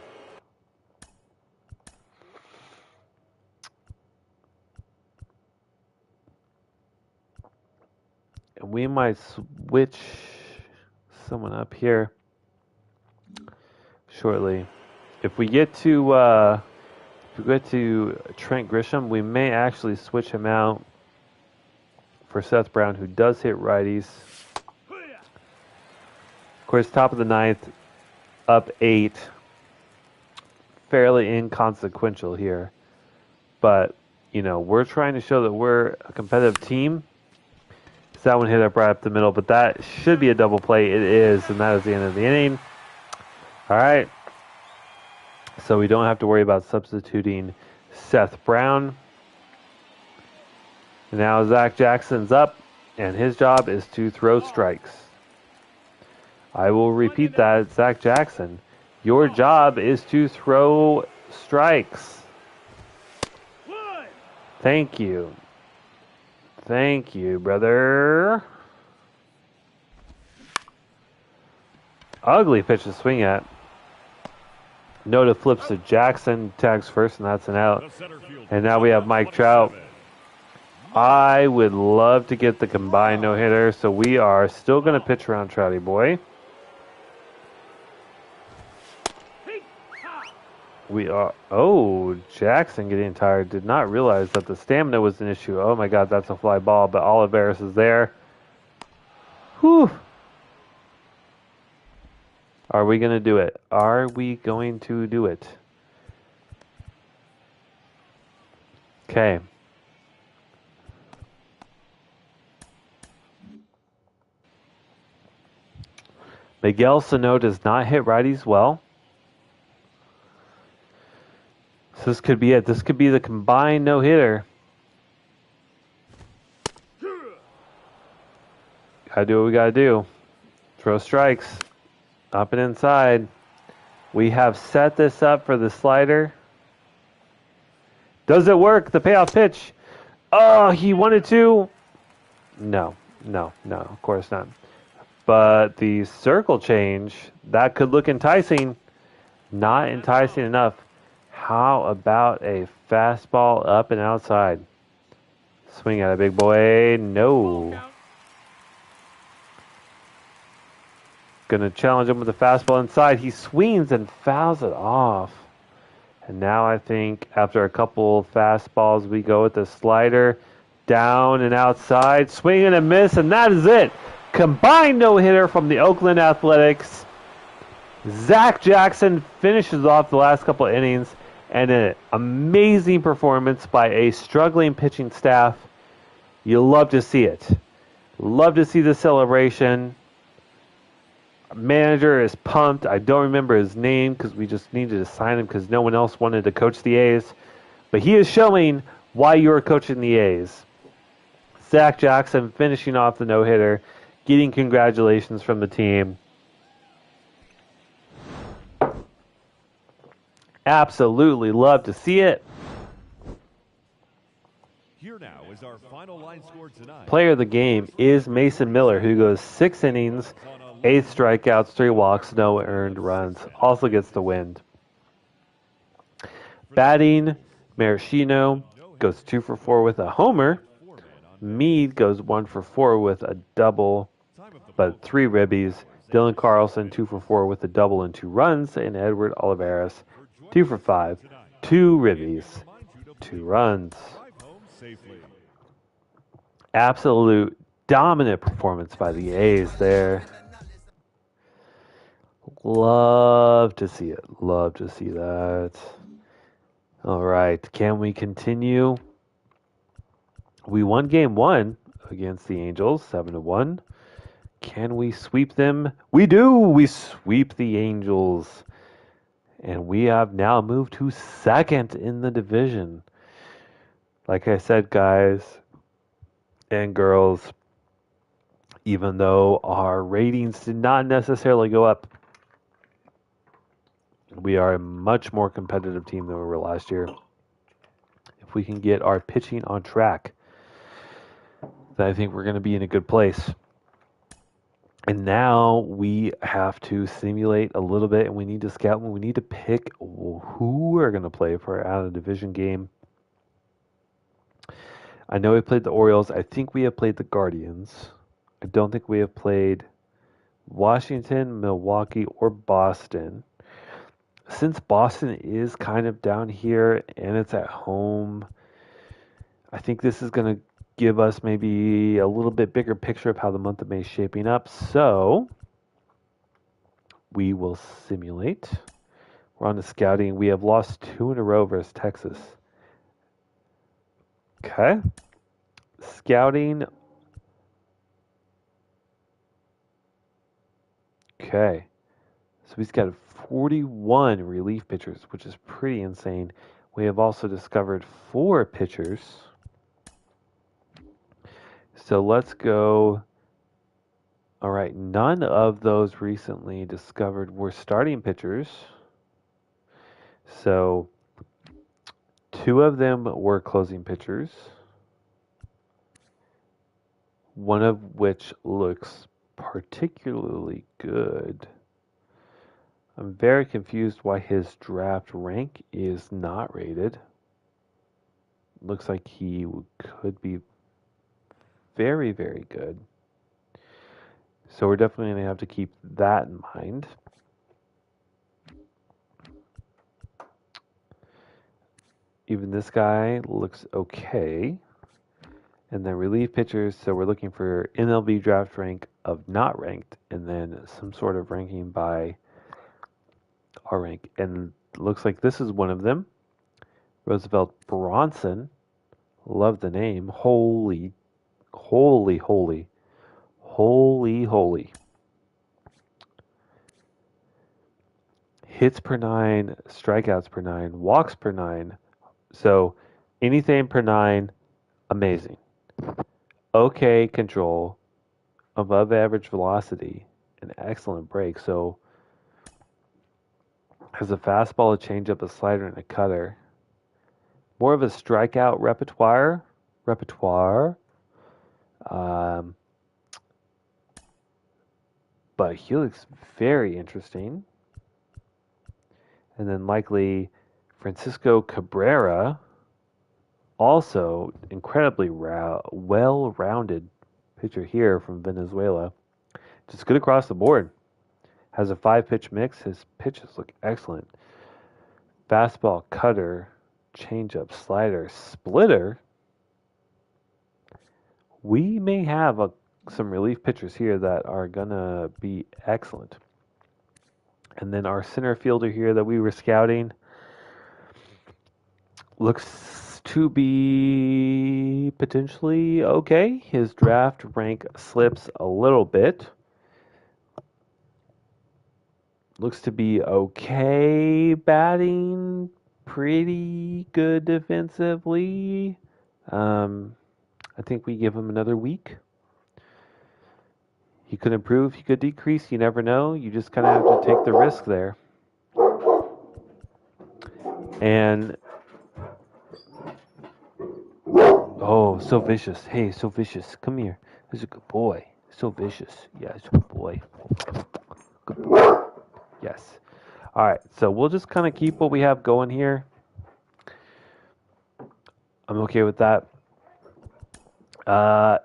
And we might switch someone up here shortly. If we get to Trent Grisham, we may actually switch him out for Seth Brown, who does hit righties. Of course, top of the ninth, up 8. Fairly inconsequential here. But, you know, we're trying to show that we're a competitive team. So that one hit up right up the middle, but that should be a double play. It is, and that is the end of the inning. All right. So we don't have to worry about substituting Seth Brown. Now Zach Jackson's up, and his job is to throw strikes. I will repeat that, Zach Jackson. Your job is to throw strikes. Thank you. Thank you, brother. Ugly pitch to swing at. Noda flips to Jackson, tags first, and that's an out. The center fielder, And now we have Mike Trout. 27. I would love to get the combined no-hitter, so we are still going to pitch around Trouty boy. We are... Oh, Jackson getting tired. Did not realize that the stamina was an issue. Oh, my God, that's a fly ball, but Oliveris is there. Whew. Are we going to do it? Are we going to do it? Okay. Miguel Sano does not hit righties well. So this could be it. This could be the combined no-hitter. Gotta do what we gotta do. Throw strikes. Up and inside. We have set this up for the slider. Does it work? The payoff pitch. Oh, he wanted to. No, of course not. But the circle change, that could look enticing. Not enticing enough. How about a fastball up and outside? Swing at a big boy. No. Gonna challenge him with a fastball inside. He swings and fouls it off. And now I think after a couple fastballs, we go with the slider. Down and outside. Swing and a miss, and that is it. Combined no-hitter from the Oakland Athletics. Zach Jackson finishes off the last couple of innings. And an amazing performance by a struggling pitching staff. You love to see it. Love to see the celebration. Manager is pumped. I don't remember his name because we just needed to sign him because no one else wanted to coach the A's. But he is showing why you're coaching the A's. Zach Jackson finishing off the no-hitter, getting congratulations from the team. Absolutely love to see it. Here now is our final line score tonight. Player of the game is Mason Miller, who goes 6 innings, 8 strikeouts, 3 walks, no earned runs. Also gets the win. Batting, Maraschino goes 2 for 4 with a homer. Meade goes 1 for 4 with a double, but 3 ribbies. Dylan Carlson 2 for 4 with a double and 2 runs. And Edward Olivares 2 for 5, 2 ribbies, 2 runs. Absolute dominant performance by the A's there. Love to see it. Love to see that. All right. Can we continue? We won game 1 against the Angels, 7-1. Can we sweep them? We do. We sweep the Angels. And we have now moved to 2nd in the division. Like I said, guys and girls, even though our ratings did not necessarily go up, we are a much more competitive team than we were last year. If we can get our pitching on track, then I think we're going to be in a good place. And now we have to simulate a little bit, and we need to scout, and we need to pick who we're going to play for our out-of-division game. I know we played the Orioles. I think we have played the Guardians. I don't think we have played Washington, Milwaukee, or Boston. Since Boston is kind of down here and it's at home, I think this is going to give us maybe a little bit bigger picture of how the month of May is shaping up. So we will simulate. We're on to scouting. We have lost 2 in a row versus Texas. Okay. Scouting. Okay. So he's got 41 relief pitchers, which is pretty insane. We have also discovered 4 pitchers. So let's go. All right. None of those recently discovered were starting pitchers. So 2 2 of them were closing pitchers, one of which looks particularly good. I'm very confused why his draft rank is not rated. Looks like he could be very, very good. So we're definitely going to have to keep that in mind. Even this guy looks okay. And then relief pitchers, so we're looking for MLB draft rank of not ranked, and then some sort of ranking by our rank. And looks like this is one of them. Roosevelt Bronson. Love the name. Holy, holy, holy, holy, holy. Hits per 9, strikeouts per 9, walks per 9. So anything per 9, amazing. Okay control, above average velocity, an excellent break. So has a fastball, a changeup, a slider, and a cutter. More of a strikeout repertoire. Um, but he looks very interesting. And then likely Francisco Cabrera, also incredibly well-rounded pitcher here from Venezuela. Just good across the board. Has a 5-pitch mix. His pitches look excellent. Fastball, cutter, changeup, slider, splitter. We may have some relief pitchers here that are going to be excellent. And then our center fielder here that we were scouting looks to be potentially okay. His draft rank slips a little bit. Looks to be okay batting, pretty good defensively. I think we give him another week. He could improve, he could decrease, you never know. You just kind of have to take the risk there. And oh, so vicious. Hey, so vicious. Come here. He's a good boy. So vicious. Yeah, he's a good boy. Good boy. Yes. All right. So we'll just kind of keep what we have going here. I'm okay with that.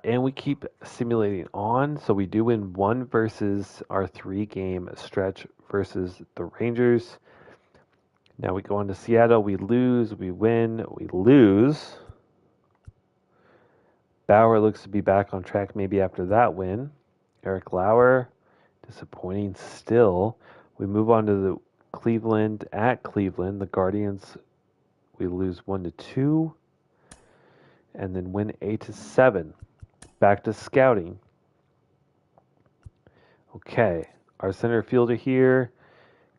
And we keep simulating on. So we do win 1 versus our 3-game stretch versus the Rangers. Now we go on to Seattle. We lose. We win. We lose. Bauer looks to be back on track maybe after that win. Eric Lauer, disappointing still. We move on to the Cleveland at Cleveland. The Guardians, we lose 1-2. And then win 8-7. Back to scouting. Okay, our center fielder here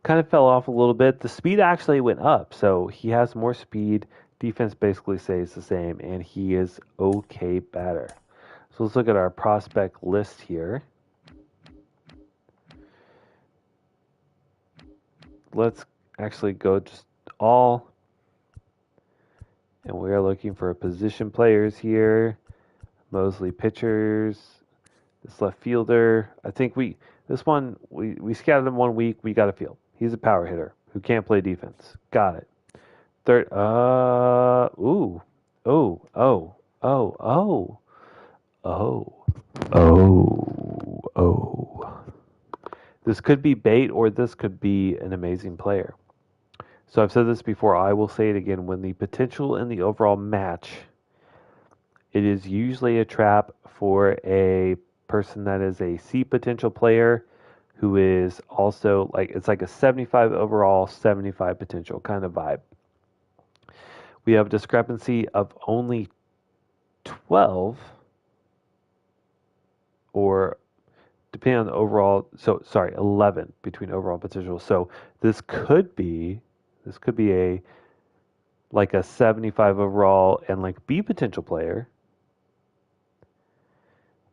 kind of fell off a little bit. The speed actually went up, so he has more speed. Defense basically stays the same, and he is okay batter. So let's look at our prospect list here. Let's actually go just all. And we are looking for position players here. Mostly pitchers. This left fielder. I think we scouted him 1 week. We got a feel. He's a power hitter who can't play defense. Got it. Third. Ooh. Oh. Oh. Oh. Oh. Oh. Oh. Oh. This could be bait, or this could be an amazing player. So I've said this before, I will say it again. When the potential in the overall match, it is usually a trap for a person that is a C potential player who is also it's like a 75 overall, 75 potential kind of vibe. We have a discrepancy of only 12, or depending on the overall, 11 between overall potential. So this could be a 75 overall and B potential player.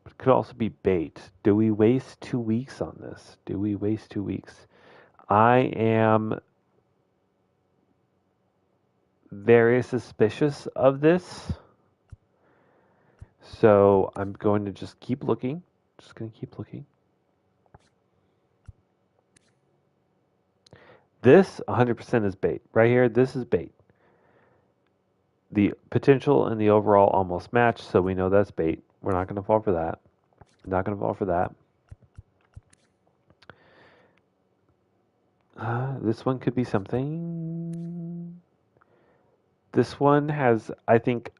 But it could also be bait. Do we waste 2 weeks on this? I am very suspicious of this. So I'm going to just keep looking. Just going to keep looking. This 100% is bait. Right here, this is bait. The potential and the overall almost match, so we know that's bait. We're not going to fall for that. Not going to fall for that. This one could be something. This one has, I think,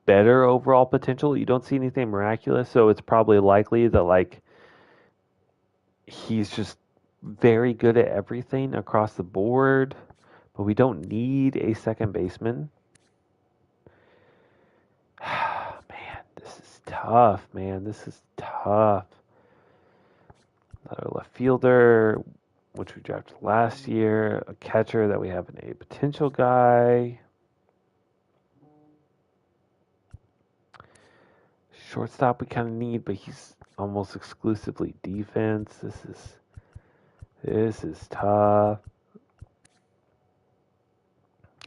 better overall potential. You don't see anything miraculous, so it's probably likely that like he's just very good at everything across the board, but we don't need a second baseman. Man, this is tough, man. This is tough. Another left fielder, which we drafted last year, a catcher that we have a potential guy. Shortstop we kind of need, but he's almost exclusively defense. This is tough.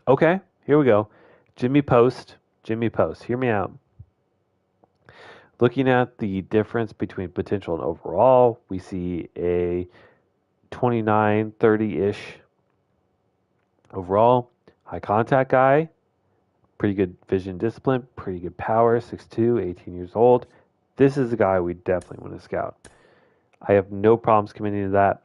Okay, here we go. Jimmy Post. Jimmy Post. Hear me out. Looking at the difference between potential and overall, we see a 29, 30-ish overall. High contact guy. Pretty good vision discipline. Pretty good power. 6'2", 18 years old. This is a guy we definitely want to scout. I have no problems committing to that.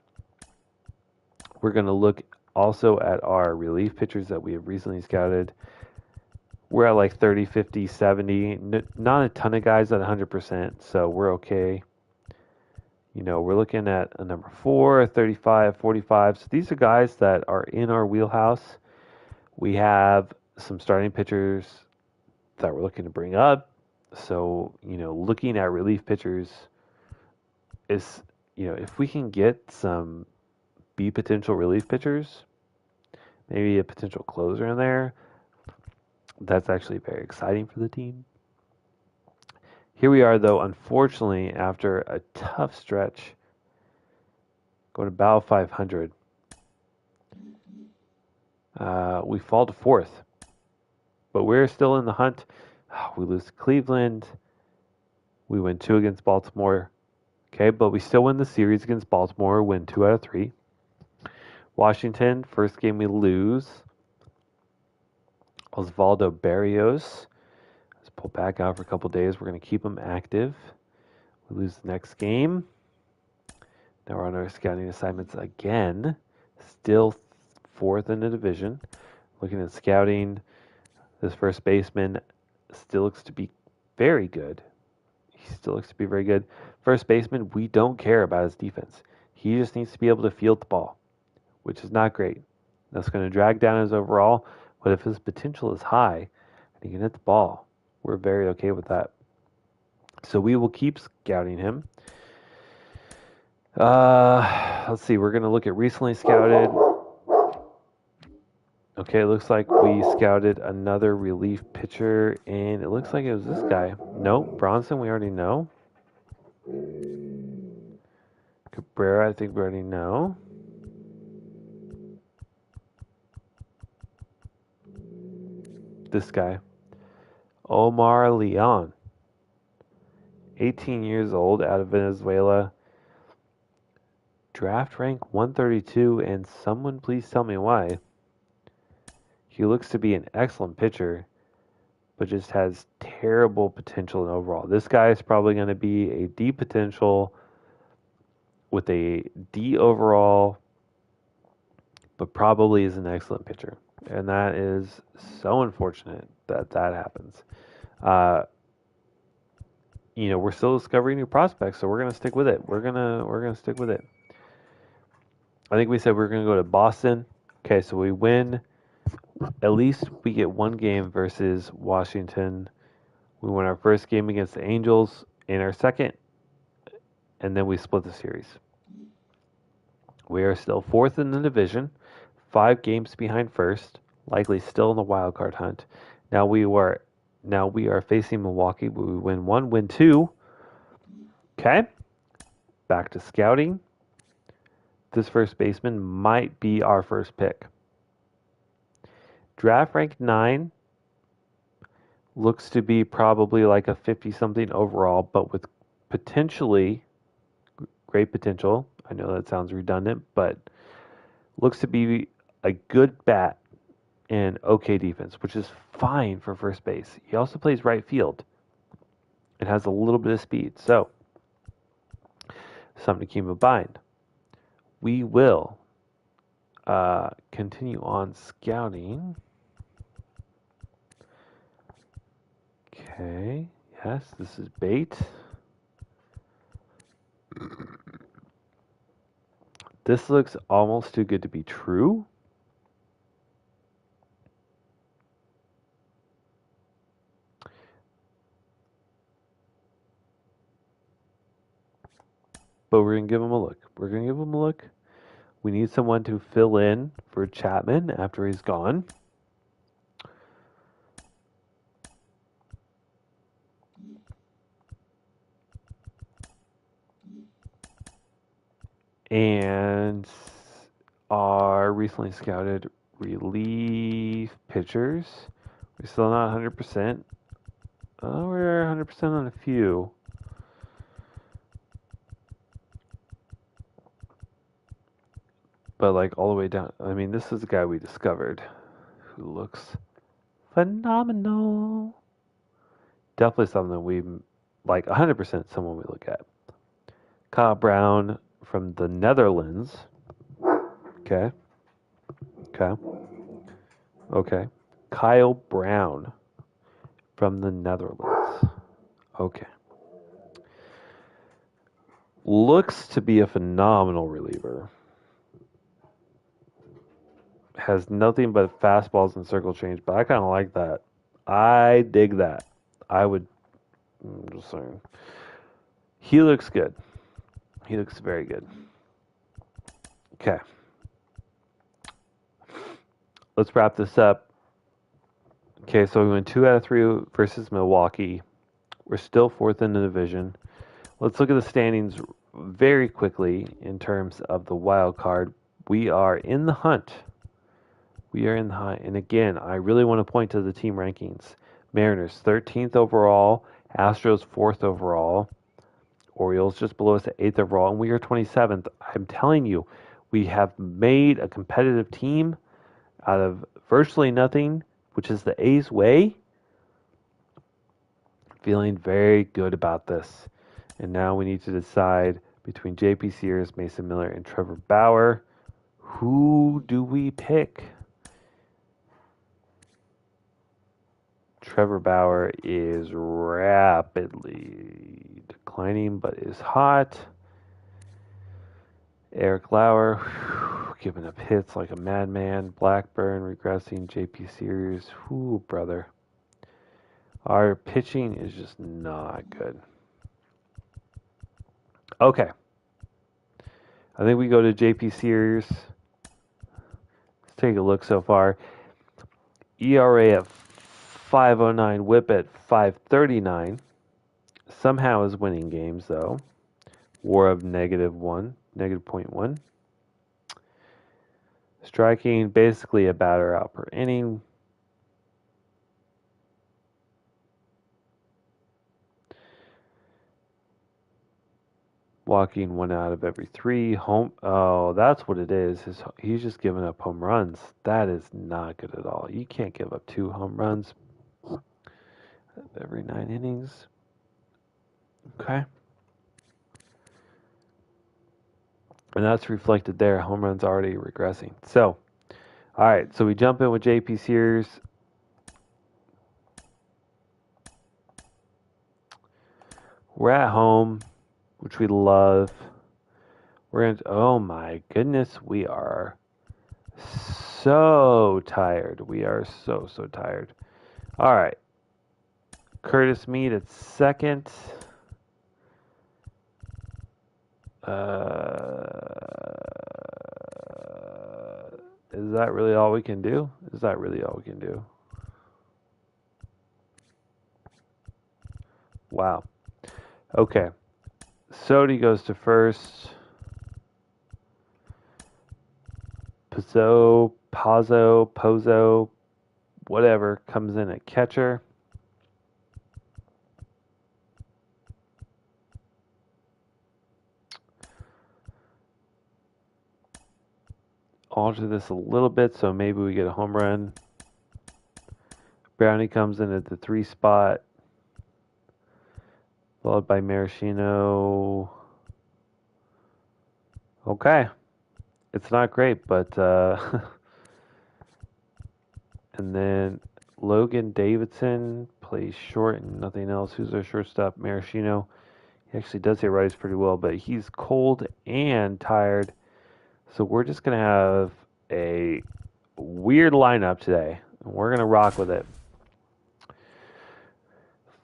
We're going to look also at our relief pitchers that we have recently scouted. We're at like 30, 50, 70. Not a ton of guys at 100%, so we're okay. You know, we're looking at a number 4, 35, 45. So these are guys that are in our wheelhouse. We have some starting pitchers that we're looking to bring up. So, you know, looking at relief pitchers is, you know, if we can get some B potential relief pitchers, maybe a potential closer in there, that's actually very exciting for the team. Here we are, though, unfortunately, after a tough stretch, going to about 500. We fall to 4th, but we're still in the hunt. We lose to Cleveland. We win 2 against Baltimore. Okay, but we still win the series against Baltimore, win 2 out of 3. Washington, first game we lose. Osvaldo Barrios has pulled back out for a couple days. We're going to keep him active. We lose the next game. Now we're on our scouting assignments again. Still 4th in the division. Looking at scouting, this first baseman still looks to be very good. He still looks to be very good. First baseman, we don't care about his defense. He just needs to be able to field the ball, which is not great. That's going to drag down his overall, but if his potential is high and he can hit the ball, we're very okay with that. So we will keep scouting him. Let's see. We're going to look at recently scouted. Okay, it looks like we scouted another relief pitcher, and it looks like it was this guy. Nope, Bronson, we already know. Cabrera, I think we already know. This guy, Omar Leon, 18 years old, out of Venezuela. Draft rank 132, and someone please tell me why. He looks to be an excellent pitcher, but just has terrible potential in overall. This guy is probably going to be a D potential with a D overall, but probably is an excellent pitcher. And that is so unfortunate that that happens. You know, we're still discovering new prospects, so we're gonna stick with it. We're gonna stick with it. I think we said we are gonna go to Boston. Okay, so we win. At least we get one game versus Washington. We won our first game against the Angels in our second, and then we split the series. We are still 4th in the division, 5 games behind first, likely still in the wild card hunt. Now we are facing Milwaukee. We win 1, win 2. Okay, back to scouting. This first baseman might be our first pick. Draft rank 9. Looks to be probably like a 50-something overall, but with potentially great potential. I know that sounds redundant, but looks to be a good bat and okay defense, which is fine for first base. He also plays right field and has a little bit of speed. So, something to keep in mind. We will continue on scouting. Okay, yes, this is bait. This looks almost too good to be true. But we're going to give him a look. We're going to give him a look. We need someone to fill in for Chapman after he's gone. And our recently scouted relief pitchers. We're still not 100%. Oh, we're 100% on a few. But like all the way down. I mean, this is the guy we discovered who looks phenomenal. Definitely something we like 100% someone we look at. Kyle Brown from the Netherlands. Okay. Kyle Brown from the Netherlands. Okay. Looks to be a phenomenal reliever. Has nothing but fastballs and circle change, but I kind of like that. I dig that. I'm just saying. He looks good. He looks very good. Okay. Let's wrap this up. Okay, so we went 2 out of 3 versus Milwaukee. We're still 4th in the division. Let's look at the standings very quickly in terms of the wild card. We are in the hunt. And again, I really want to point to the team rankings. Mariners 13th overall, Astros 4th overall, Orioles just below us at 8th overall, and we are 27th. I'm telling you, we have made a competitive team out of virtually nothing, which is the A's way. Feeling very good about this. And now we need to decide between J.P. Sears, Mason Miller, and Trevor Bauer. Who do we pick? Trevor Bauer is rapidly declining, but is hot. Eric Lauer, giving up hits like a madman. Blackburn regressing. J.P. Sears, brother. Our pitching is just not good. Okay. I think we go to J.P. Sears. Let's take a look so far. ERA at 5.09, whip at 5.39. Somehow is winning games, though. WAR of -1, -0.1. Striking, basically a batter out per inning. Walking 1 out of every 3. Oh, that's what it is. He's just giving up home runs. That is not good at all. You can't give up 2 home runs every 9 innings. Okay. And that's reflected there. Home runs already regressing. So, all right. So we jump in with J.P. Sears. We're at home, which we love. Oh my goodness, we are so tired. We are so tired. All right. Curtis Mead at second. Is that really all we can do? Wow. Okay. Sodi goes to first. Pozo, whatever comes in at catcher. Alter this a little bit so maybe we get a home run. Brownie comes in at the 3 spot, followed by Maraschino. Okay. It's not great, but and then Logan Davidson plays short and nothing else. Who's our shortstop? Maraschino. He actually does hit righties pretty well, but he's cold and tired. So we're just going to have a weird lineup today. And we're going to rock with it.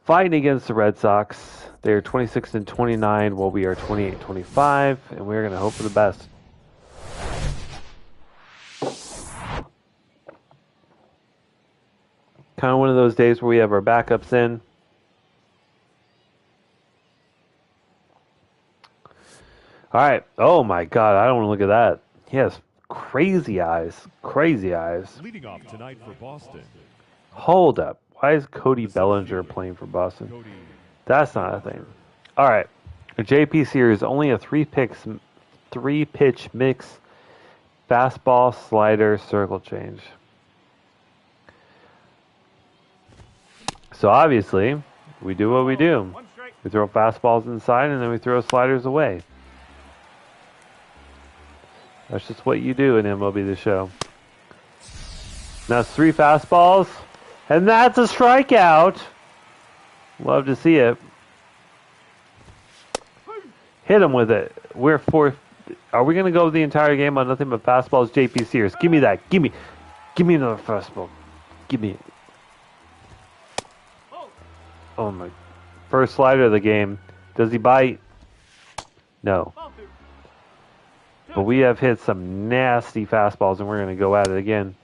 Fighting against the Red Sox. They're 26-29 while we are 28-25, and we're going to hope for the best. Kind of one of those days where we have our backups in. All right. Oh, my God. I don't want to look at that. He has crazy eyes. Crazy eyes. Leading off tonight for Boston. Hold up. Why is Cody Bellinger playing for Boston? That's not a thing. All right. A JP series, only a three-pitch mix. Fastball, slider, circle change. So obviously, we do what we do. We throw fastballs inside and then we throw sliders away. That's just what you do in MLB The Show. Now it's 3 fastballs, and that's a strikeout. Love to see it. Hit him with it. We're 4. Are we going to go the entire game on nothing but fastballs? JP Sears, give me that. Give me another fastball. Give me it. Oh my. First slider of the game. Does he bite? No. But we have hit some nasty fastballs, and we're going to go at it again.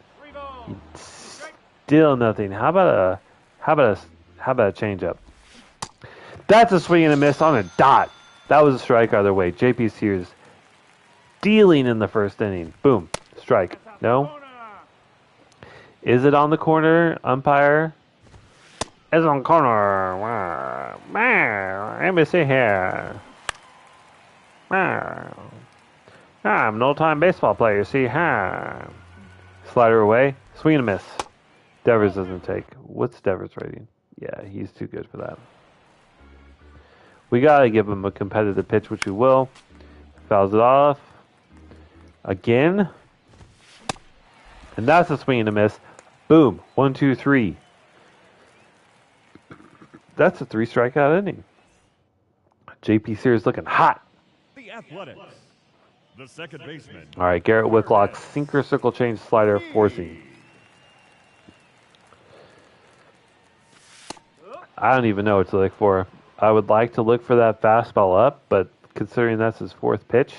Still nothing. How about a changeup? That's a swing and a miss on a dot. That was a strike either way. JP Sears dealing in the first inning. Boom. Strike. No? Is it on the corner, umpire? It's on the corner. Let me see here. I'm an old-time baseball player. See, Slider away. Swing and a miss. Devers doesn't take. What's Devers' rating? Yeah, he's too good for that. We got to give him a competitive pitch, which we will. Fouls it off. Again. And that's a swing and a miss. Boom. 1, 2, 3. That's a 3 strikeout inning. JP Sears looking hot. The Athletics. The second baseman. All right, Garrett Whitlock, sinker, circle change, slider, forcing. I don't even know what to look for. I would like to look for that fastball up, but considering that's his 4th pitch,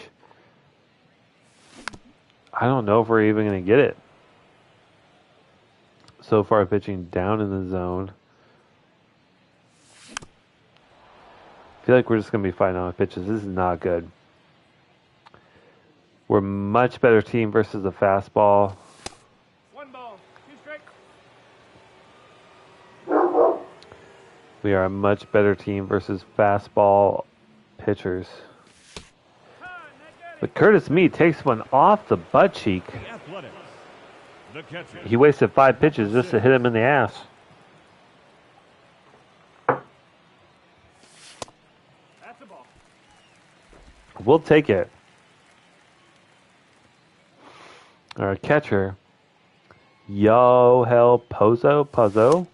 I don't know if we're even going to get it. So far, pitching down in the zone. I feel like we're just going to be fighting on pitches. This is not good. We're a much better team versus the fastball. 1 ball, 2 strikes. We are a much better team versus fastball pitchers. But Curtis Mead takes one off the butt cheek. The Athletics. The catcher. He wasted 5 pitches just to hit him in the ass. That's a ball. We'll take it. Our catcher, Yo-Hel Pazzo.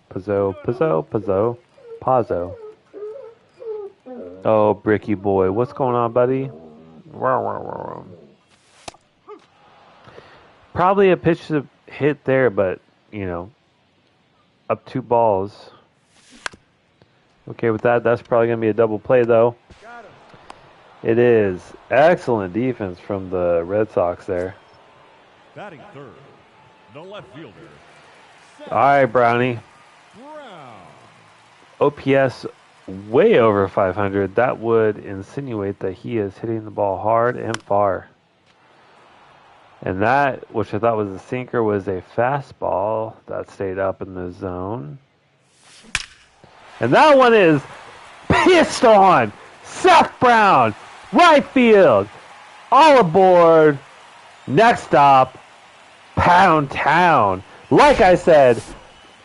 Oh, Bricky boy. What's going on, buddy? Probably a pitch to hit there, but, you know, up 2 balls. Okay with that. That's probably going to be a double play, though. It is. Excellent defense from the Red Sox there. Batting third. The left fielder. All right, Brownie. Brown. OPS way over 500. That would insinuate that he is hitting the ball hard and far. And that, which I thought was a sinker, was a fastball that stayed up in the zone. And that one is pissed on. Seth Brown, right field. All aboard. Next stop, Pound Town. Like I said,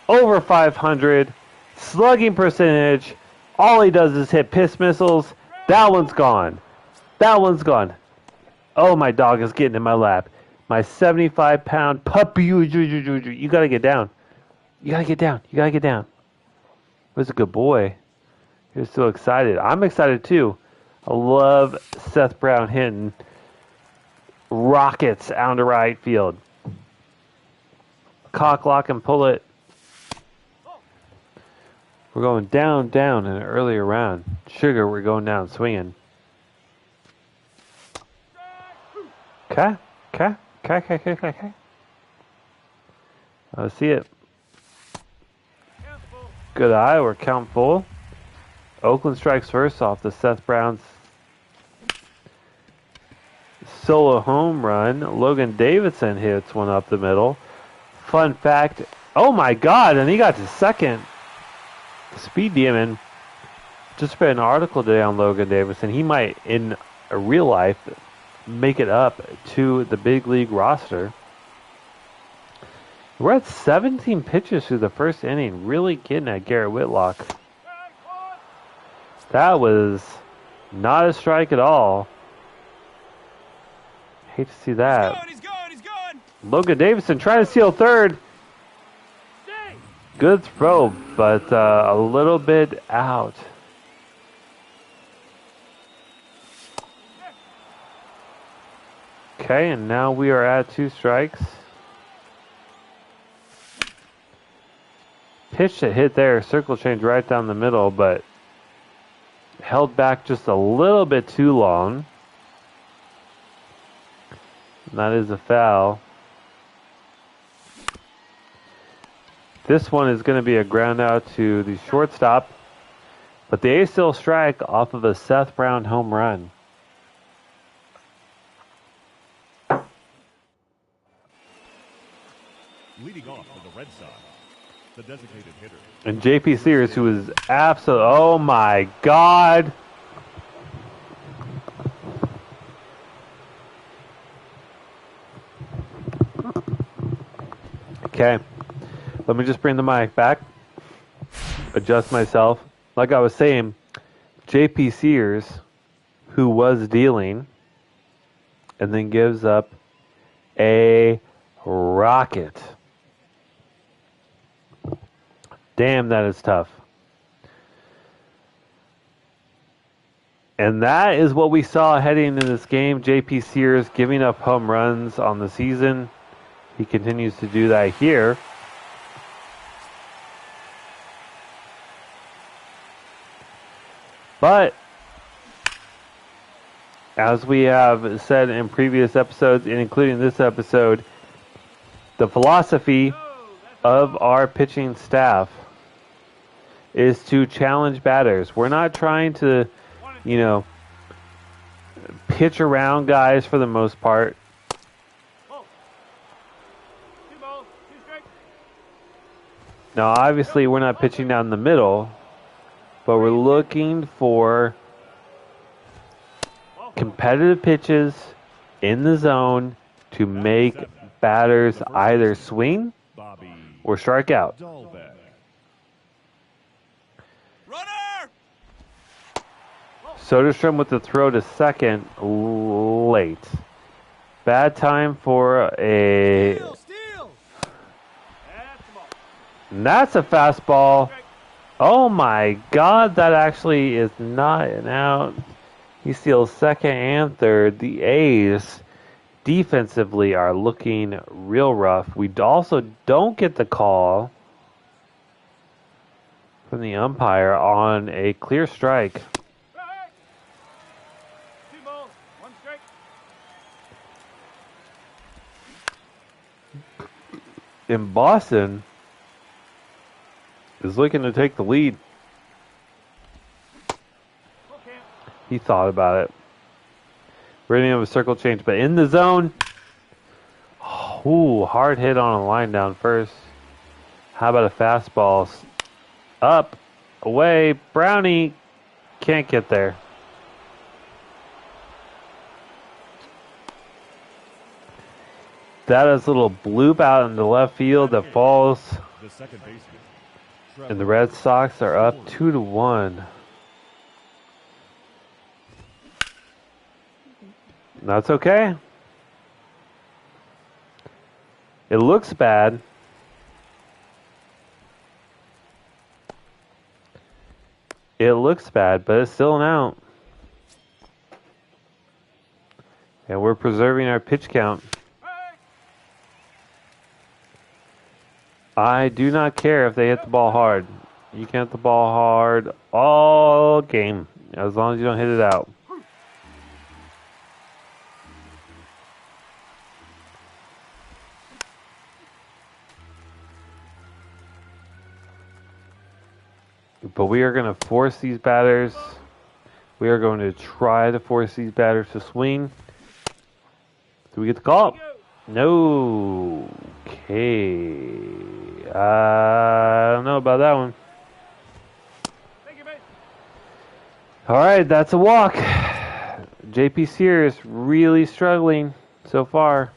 over 500. Slugging percentage. All he does is hit piss missiles. That one's gone. That one's gone. Oh, my dog is getting in my lap. My 75-pound puppy. You got to get down. You got to get down. You got to get down. He was a good boy. He was so excited. I'm excited too. I love Seth Brown hitting rockets out to right field. Cock, lock, and pull it. We're going down in an earlier round. Sugar, we're going down swinging. Okay. I see it. Good eye, we're count full. Oakland strikes first off the Seth Brown's solo home run. Logan Davidson hits one up the middle. Fun fact, oh my God, and he got to second. Speed Demon just read an article today on Logan Davidson. He might, in real life, make it up to the big league roster. We're at 17 pitches through the first inning, really getting at Garrett Whitlock. That was not a strike at all. Hate to see that. He's going. Logan Davidson trying to steal third. Good throw, but a little bit out. Okay, and now we are at 2 strikes. Pitch that hit there, circle change right down the middle, but held back just a little bit too long. And that is a foul. This one is going to be a ground out to the shortstop, but the ace still strike off of a Seth Brown home run. Leading off for the Red Sox, the designated hitter. And JP Sears, who is absolute, oh my God. Okay. Let me just bring the mic back. Adjust myself. Like I was saying, JP Sears, who was dealing, and then gives up a rocket. Damn, that is tough. And that is what we saw heading into this game. JP Sears giving up home runs on the season. He continues to do that here. But, as we have said in previous episodes, and including this episode, the philosophy of our pitching staff is to challenge batters. We're not trying to, pitch around guys for the most part. Now, obviously, we're not pitching down the middle, but we're looking for competitive pitches in the zone to make batters either swing or strike out. Runner! Soderstrom with the throw to second late. Bad time for a... Steal! And that's a fastball. Oh my God, that actually is not an out. He steals second and third. The A's defensively are looking real rough. We also don't get the call from the umpire on a clear strike. 2 balls, 1 strike. In Boston is looking to take the lead. He thought about it. We're going to have a circle change, but in the zone, Ooh, hard hit on a line down first. How about a fastball? Up, away, Brownie can't get there. That is a little bloop out in the left field that falls. The second baseman. And the Red Sox are up 2-1. That's okay. It looks bad. It looks bad, but it's still an out. And we're preserving our pitch count. I do not care if they hit the ball hard. You can hit the ball hard all game, as long as you don't hit it out. But we are going to force these batters. We are going to try to force these batters to swing. Do we get the call? No. Okay. I don't know about that one. All right, that's a walk. JP Sears really struggling so far.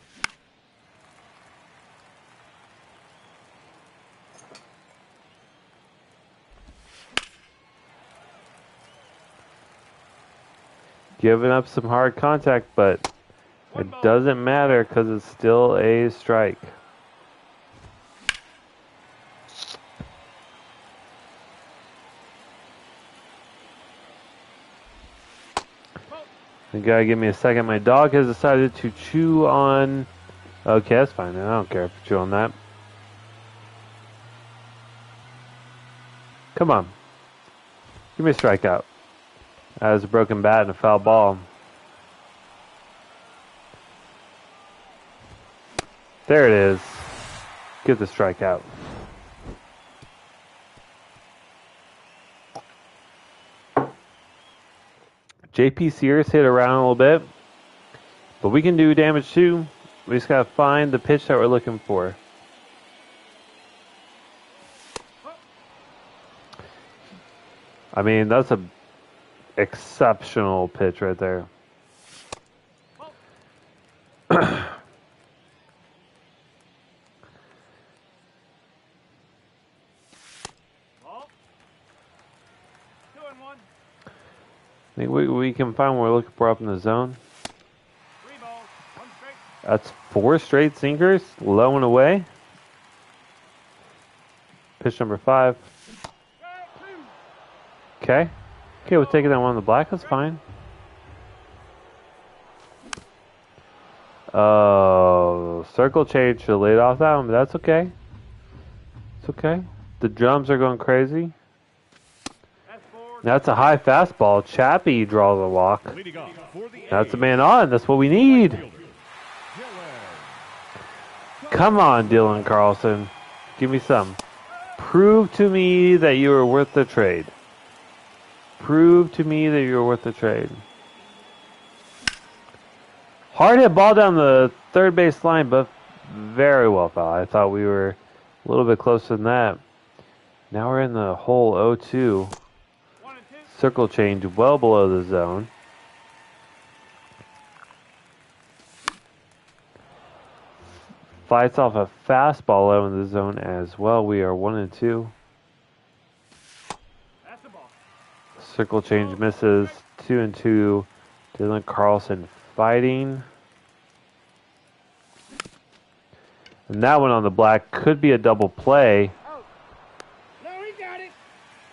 Giving up some hard contact, but it doesn't matter because it's still a strike. You gotta give me a second. My dog has decided to chew on. Okay, that's fine. I don't care if you chew on that. Come on. Give me a strikeout. That was a broken bat and a foul ball. There it is. Get the strikeout. JP Sears hit around a little bit, but we can do damage too. We just gotta find the pitch that we're looking for. I mean, that's a exceptional pitch right there. I think we can find what we're looking for up in the zone. That's 4 straight sinkers, low and away. Pitch number 5. Okay. Okay, we're taking that one on the black. That's fine. Oh, circle change. Should have laid off that one, but that's okay. It's okay. The drums are going crazy. That's a high fastball. Chappie draws a walk. That's a man on. That's what we need. Come on, Dylan Carlson. Give me some. Prove to me that you are worth the trade. Prove to me that you're worth the trade. Hard hit ball down the third base line, but very well fouled. I thought we were a little bit closer than that. Now we're in the hole 0-2. Circle change well below the zone. Fights off a fastball low in the zone as well. We are 1-2. Circle change misses. 2-2. Dylan Carlson fighting. And that one on the black could be a double play.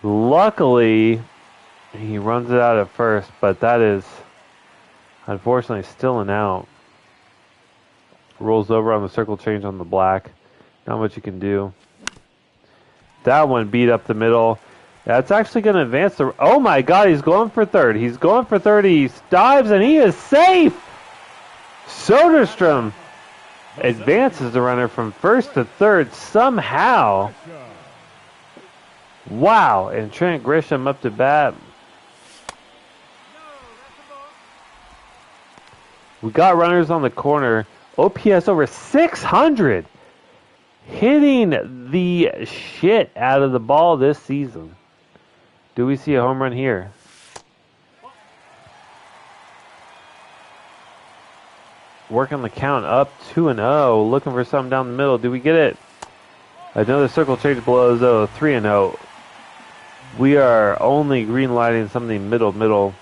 Luckily, he runs it out at first, but that is unfortunately still an out. Rolls over on the circle change on the black. Not much you can do. That one beat up the middle. That's actually going to advance the... Oh my God, he's going for third. He's going for third. He dives and he is safe! Soderstrom advances the runner from first to third somehow. Wow, and Trent Grisham up to bat. We got runners on the corner. OPS over 600. Hitting the shit out of the ball this season. Do we see a home run here? Working the count up 2-0. Looking for something down the middle. Do we get it? Another circle change below though. 3-0. We are only green lighting something middle.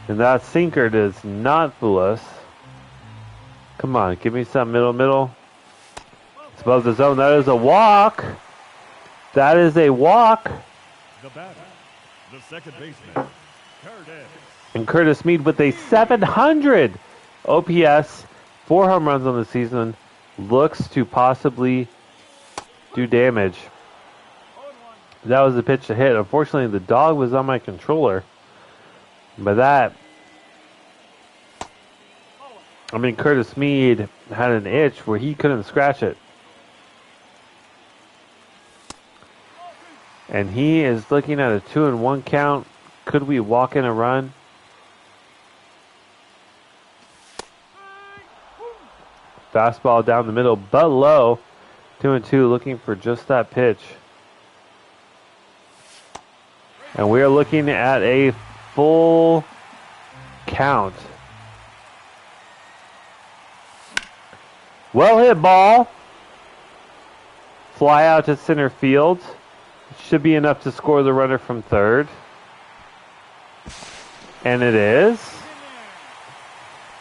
And that sinker does not fool us. Come on, give me some middle. It's above the zone. That is a walk. That is a walk. The batter, the second baseman, Curtis. And Curtis Mead with a 700 OPS, 4 home runs on the season, looks to possibly do damage. That was the pitch to hit. Unfortunately, the dog was on my controller. But Curtis Mead had an itch where he couldn't scratch it. And he is looking at a 2-1 count. Could we walk in a run? Fastball down the middle, but low. 2-2, looking for just that pitch. And we are looking at a full count. Well hit ball. Fly out to center field. Should be enough to score the runner from third. And it is.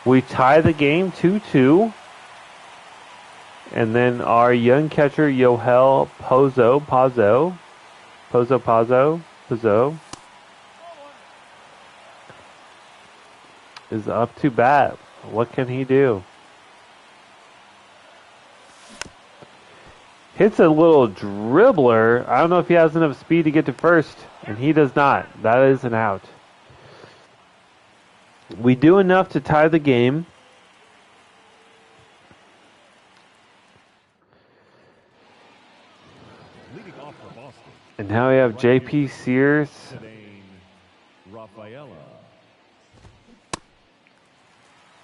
We tie the game 2-2. And then our young catcher, Yohel Pozo, is up to bat. What can he do? Hits a little dribbler. I don't know if he has enough speed to get to first, and he does not. That is an out. We do enough to tie the game. Leading off for Boston, And now we have J.P. Sears. Rafaela.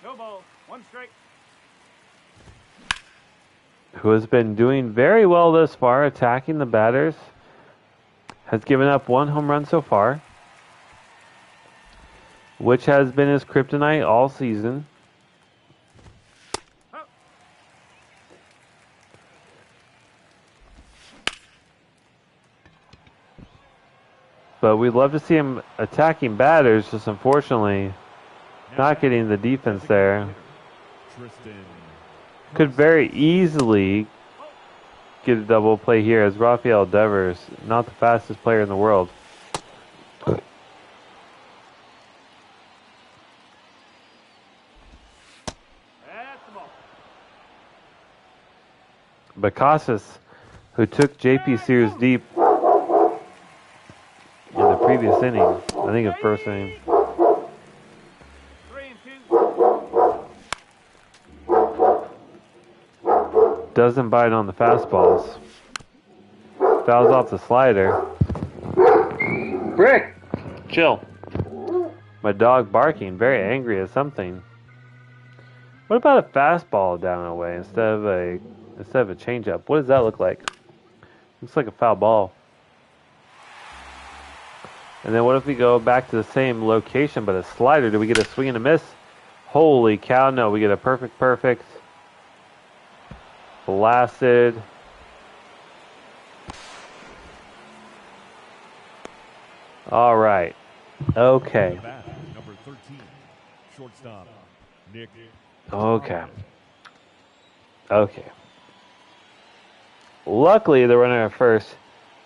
No ball. One strike. Who has been doing very well thus far, attacking the batters. Has given up 1 home run so far, which has been his kryptonite all season. But we'd love to see him attacking batters, just unfortunately not getting the defense there. Tristan. Could very easily get a double play here as Rafael Devers, not the fastest player in the world. That's the ball. But Casas, who took J.P. Sears deep in the previous inning, I think the first inning, 3-2. doesn't bite on the fastballs. Fouls off the slider. Brick! Chill. My dog barking, very angry at something. What about a fastball down and away instead of a changeup? What does that look like? Looks like a foul ball. And then what if we go back to the same location but a slider? Do we get a swing and a miss? Holy cow, no, we get a perfect. Blasted. All right. Okay. Number 13, shortstop, Nick. Okay. Luckily, the runner at first,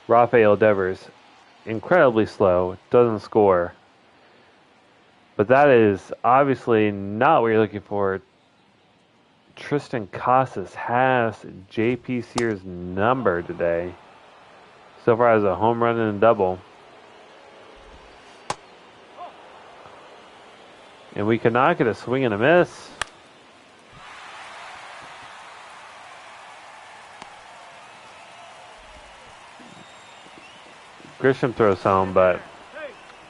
Rafael Devers, incredibly slow, doesn't score. But that is obviously not what you're looking for. Tristan Casas has J.P. Sears' number today. So far as a home run and a double. And we cannot get a swing and a miss. Grisham throws home, but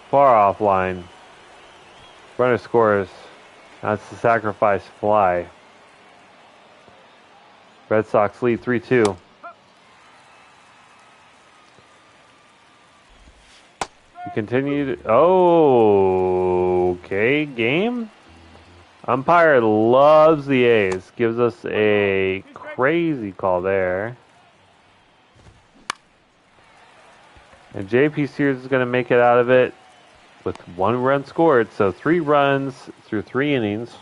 far off line. Runner scores That's the sacrifice fly. Red Sox lead 3-2. We continued. Oh, okay. Game. Umpire loves the A's. Gives us a crazy call there. And JP Sears is going to make it out of it with 1 run scored. So 3 runs through 3 innings.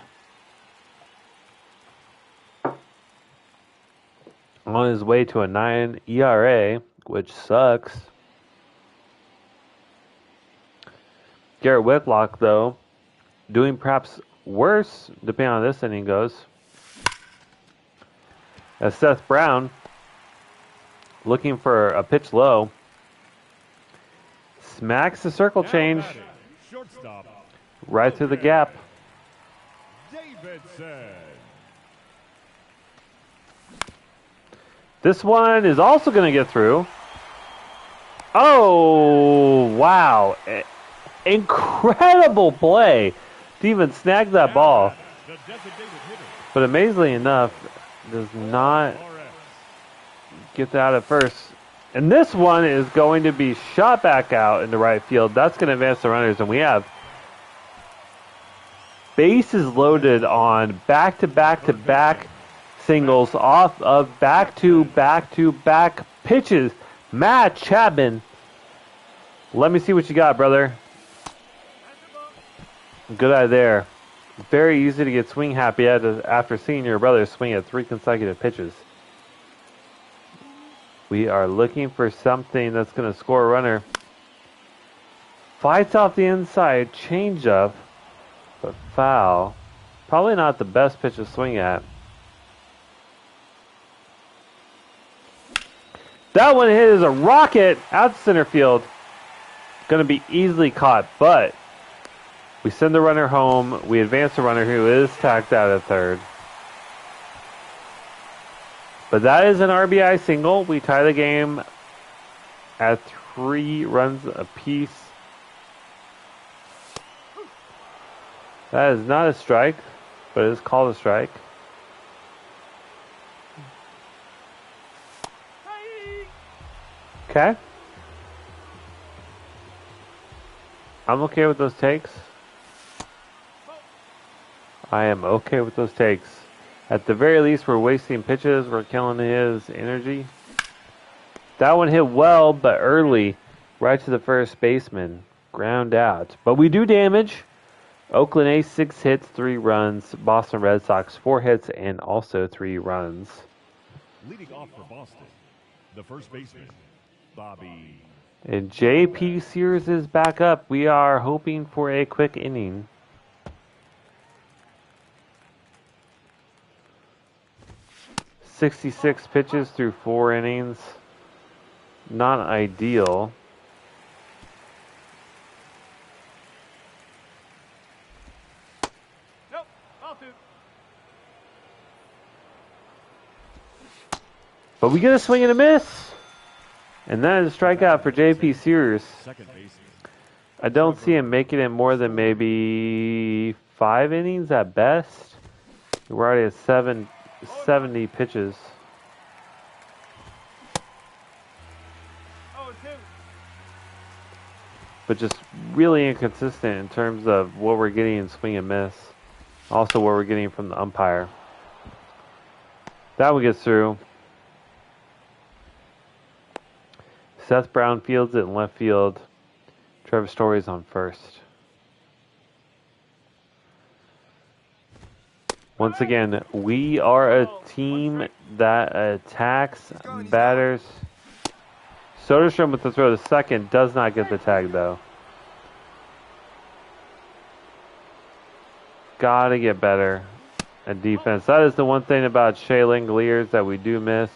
On his way to a 9 ERA, which sucks. Garrett Whitlock, though, doing perhaps worse, depending on how this inning goes. As Seth Brown, looking for a pitch low, smacks the circle change right through the gap. Davidson. This one is also going to get through. Oh, wow. Incredible play to even snag that ball. But amazingly enough, does not get that at first. And this one is going to be shot back out into right field. That's going to advance the runners. And we have bases loaded on back-to-back-to-back singles off of back-to-back-to-back pitches. Matt Chapman, let me see what you got, brother. Good eye there. Very easy to get swing happy after seeing your brother swing at 3 consecutive pitches. We are looking for something that's going to score a runner. Fights off the inside, changeup, but foul. Probably not the best pitch to swing at. That one hit as a rocket out to center field. Going to be easily caught, but we send the runner home. We advance the runner who is tacked out at third. But that is an RBI single. We tie the game at 3 runs apiece. That is not a strike, but it is called a strike. Okay. I'm okay with those takes. I am okay with those takes. At the very least, we're wasting pitches. We're killing his energy. That one hit well, but early, right to the first baseman. Ground out. But we do damage. Oakland A's 6 hits, 3 runs. Boston Red Sox 4 hits and also 3 runs. Leading off for Boston, the first baseman, Bobby. And J.P. Sears is back up. We are hoping for a quick inning. "66 pitches through 4 innings. Not ideal. Nope, ball 2. But we get a swing and a miss. And that is a strikeout for J.P. Sears. Second baseman. I don't see him making it more than maybe 5 innings at best. We're already at 70 pitches. Oh, 2. But just really inconsistent in terms of what we're getting in swing and miss. Also what we're getting from the umpire. That one gets through. Seth Brown fields it in left field. Trevor Story's on first. Once again, we are a team that attacks batters. Soderstrom with the throw to second does not get the tag, though. Gotta get better at defense. That is the one thing about Shea Langoliers that we do miss.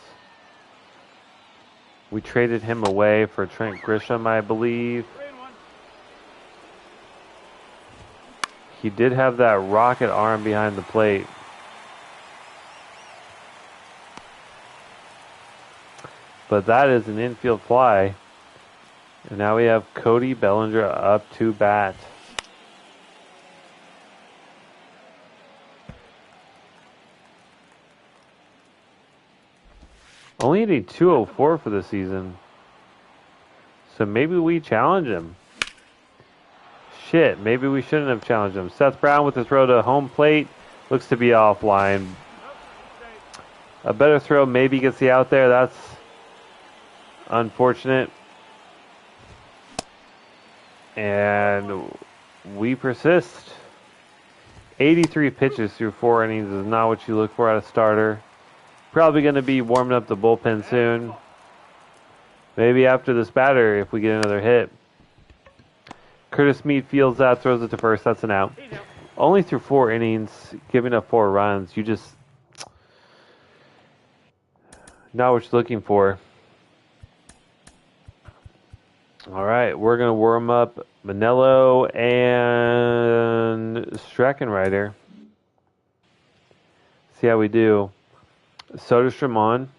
We traded him away for Trent Grisham, I believe. 3-1. He did have that rocket arm behind the plate. But that is an infield fly. And now we have Cody Bellinger up to bat. Only hitting 204 for the season. So maybe we challenge him. Shit, maybe we shouldn't have challenged him. Seth Brown with his throw to home plate. Looks to be offline. A better throw maybe gets the out there. That's unfortunate. And we persist. 83 pitches through 4 innings is not what you look for out of starter. Probably going to be warming up the bullpen soon. Maybe after this batter if we get another hit. Curtis Mead fields that, throws it to first. That's an out. Only through 4 innings, giving up 4 runs. You just... not what you're looking for. All right, we're going to warm up Manello and Strackenrider. See how we do. Soderstrom on.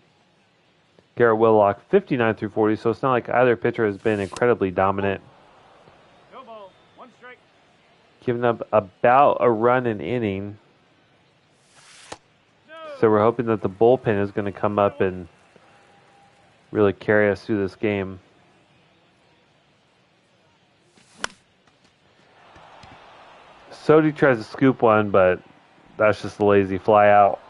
Garrett Whitlock, 59 through 40, so it's not like either pitcher has been incredibly dominant. No ball. 1 strike. Giving up about a run an inning. So we're hoping that the bullpen is going to come up and really carry us through this game. Sodi tries to scoop one, but that's just a lazy fly out.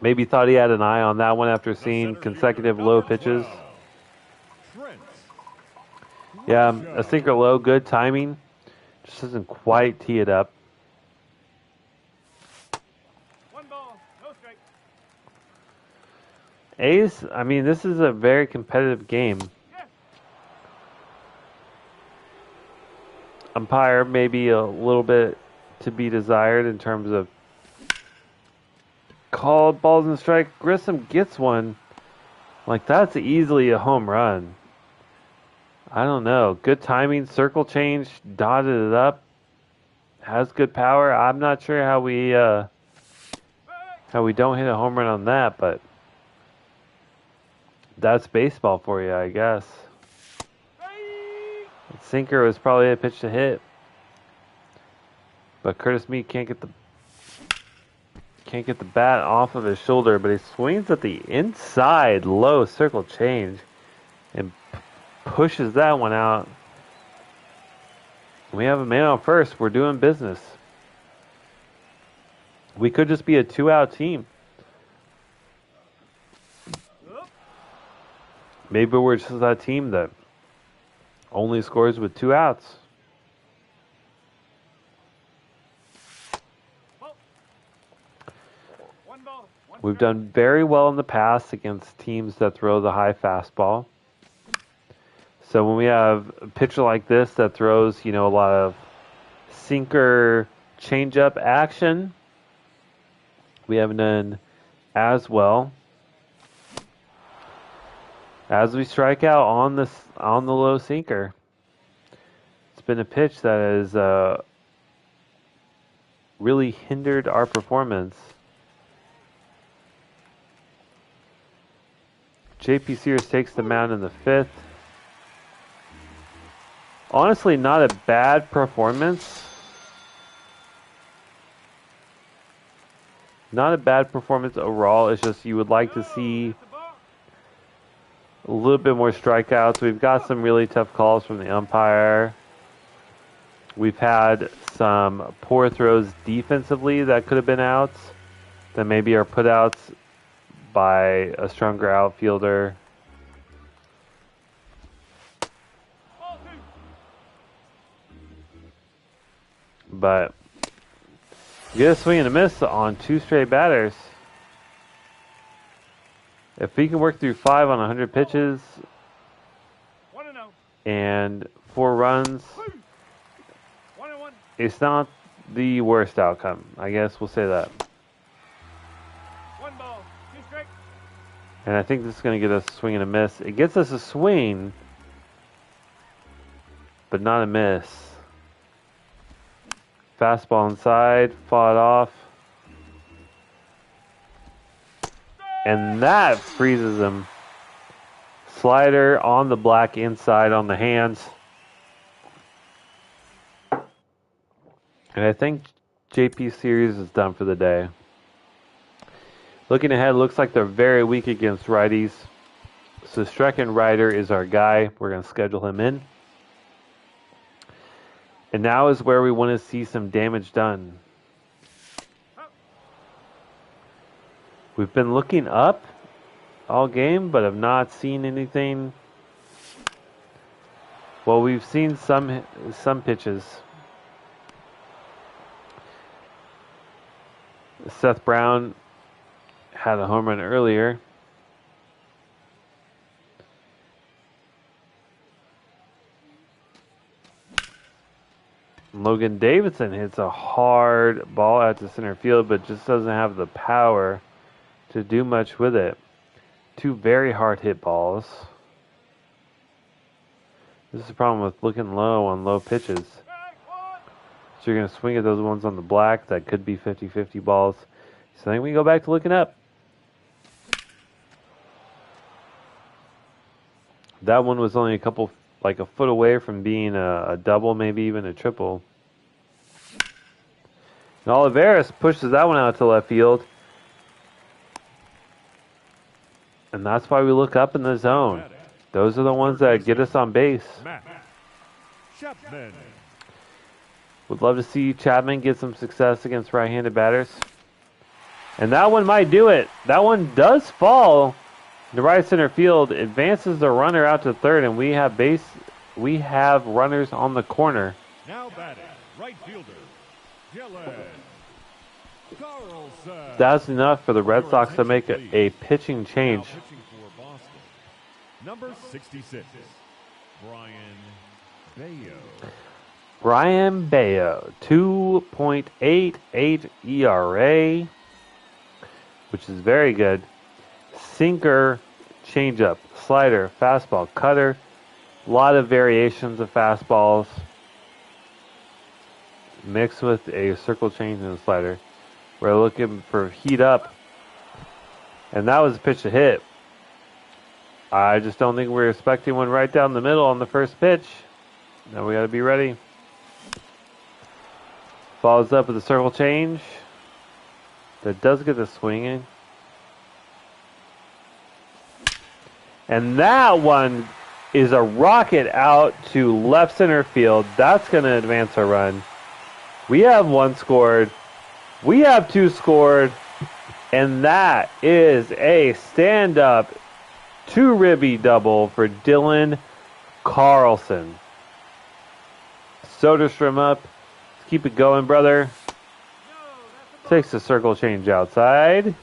Maybe thought he had an eye on that one after seeing consecutive low pitches. Yeah, a sinker low, good timing. Just doesn't quite tee it up. 1 ball. No strike. A's, I mean, this is a very competitive game. Umpire maybe a little bit to be desired in terms of called balls and strike. Grissom gets one. Like, that's easily a home run. I don't know. Good timing, circle change, dotted it up. Has good power. I'm not sure how we don't hit a home run on that, but that's baseball for you, I guess. Sinker was probably a pitch to hit, but Curtis Mead can't get the bat off of his shoulder. But he swings at the inside low circle change and pushes that one out. We have a man on first. We're doing business. We could just be a 2-out team. Maybe we're just that team that only scores with 2 outs. We've done very well in the past against teams that throw the high fastball. So when we have a pitcher like this that throws, a lot of sinker changeup action, we haven't done as well. As we strike out on the low sinker, it's been a pitch that has really hindered our performance. JP Sears takes the mound in the 5th. Honestly, not a bad performance. Not a bad performance overall. It's just you would like to see a little bit more strikeouts. We've got some really tough calls from the umpire. We've had some poor throws defensively that could have been outs, that maybe are put outs by a stronger outfielder. But you get a swing and a miss on 2 straight batters. If we can work through 5 on 100 pitches and 4 runs, it's not the worst outcome. I guess we'll say that. 1 ball. 2 strike. And I think this is going to get us a swing and a miss. It gets us a swing, but not a miss. Fastball inside, fought off. And that freezes him. Slider on the black inside on the hands. And I think JP Series is done for the day. Looking ahead, looks like they're very weak against righties. So Strecken Ryder is our guy. We're going to schedule him in. And now is where we want to see some damage done. We've been looking up all game, but have not seen anything. Well, we've seen some pitches. Seth Brown had a home run earlier. Logan Davidson hits a hard ball out to center field, but just doesn't have the power to do much with it. Two very hard hit balls. This is the problem with looking low on low pitches. So you're going to swing at those ones on the black that could be 50-50 balls. So I think we go back to looking up. That one was only a foot away from being a double, maybe even a triple. And Olivares pushes that one out to left field. And that's why we look up in the zone. Those are the ones that get us on base. Chapman. Would love to see Chapman get some success against right-handed batters. And that one might do it. That one does fall to right center field, advances the runner out to third, and we have runners on the corner. Now batting, right fielder, Gillen. Carlson. That's enough for the Red Sox to make a pitching change. Now pitching for Boston. Number 66, Brian Bayo. Brian Bayo, 2.88 ERA, which is very good. Sinker, changeup, slider, fastball, cutter. A lot of variations of fastballs mixed with a circle change and a slider. We're looking for heat up. And that was a pitch to hit. I just don't think we're expecting one right down the middle on the first pitch. Now we got to be ready. Follows up with a circle change. That does get the swing in. And that one is a rocket out to left center field. That's going to advance our run. We have one scored. We have two scored. And that is a stand-up two-ribby double for Dylan Carlson. Soderstrom up. Let's keep it going, brother. Takes the circle change outside.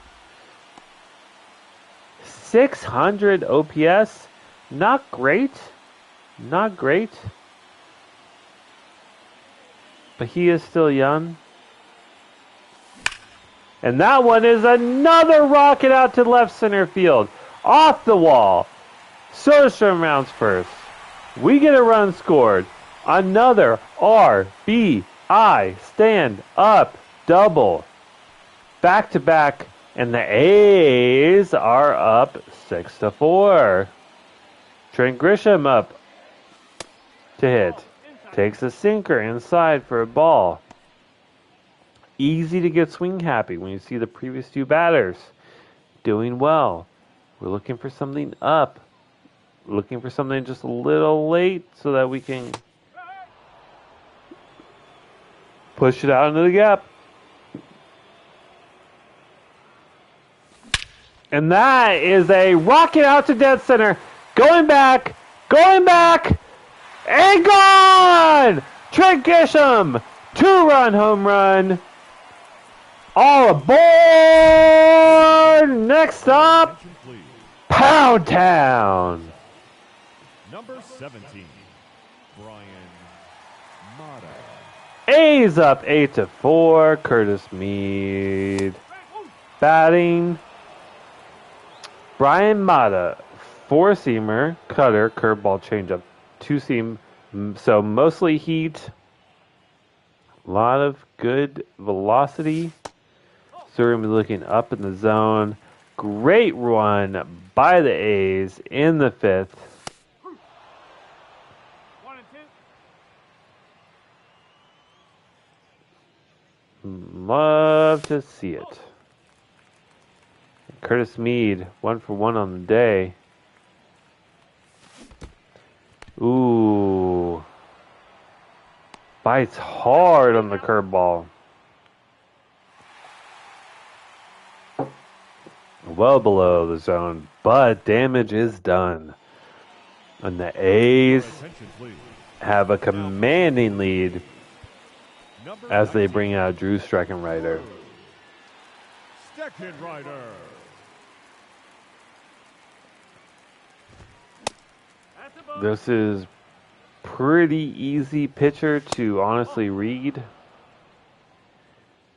600 OPS. Not great. Not great. But he is still young. And that one is another rocket out to left center field. Off the wall. Soderstrom rounds first. We get a run scored. Another RBI stand up double. Back to back. And the A's are up 6-4. Trent Grisham up to hit. Takes a sinker inside for a ball. Easy to get swing happy when you see the previous two batters doing well. We're looking for something up. Looking for something just a little late so that we can push it out into the gap. And that is a rocket out to dead center. Going back, and gone! Trent Grisham, 2-run home run. All aboard! Next up, Pound Town. Number 17, Brian Mata. A's up 8-4. Curtis Mead batting. Brian Mata, four-seamer, cutter, curveball, changeup, two-seam, so mostly heat. A lot of good velocity. So we're going to be looking up in the zone. Great run by the A's in the fifth. 1 and 2. Love to see it. Curtis Mead, 1-for-1 on the day. Ooh. Bites hard on the curveball. Well below the zone, but damage is done. And the A's have a commanding lead as they bring out Drew Streckenrider. Steckenrider. This is pretty easy pitcher to honestly read.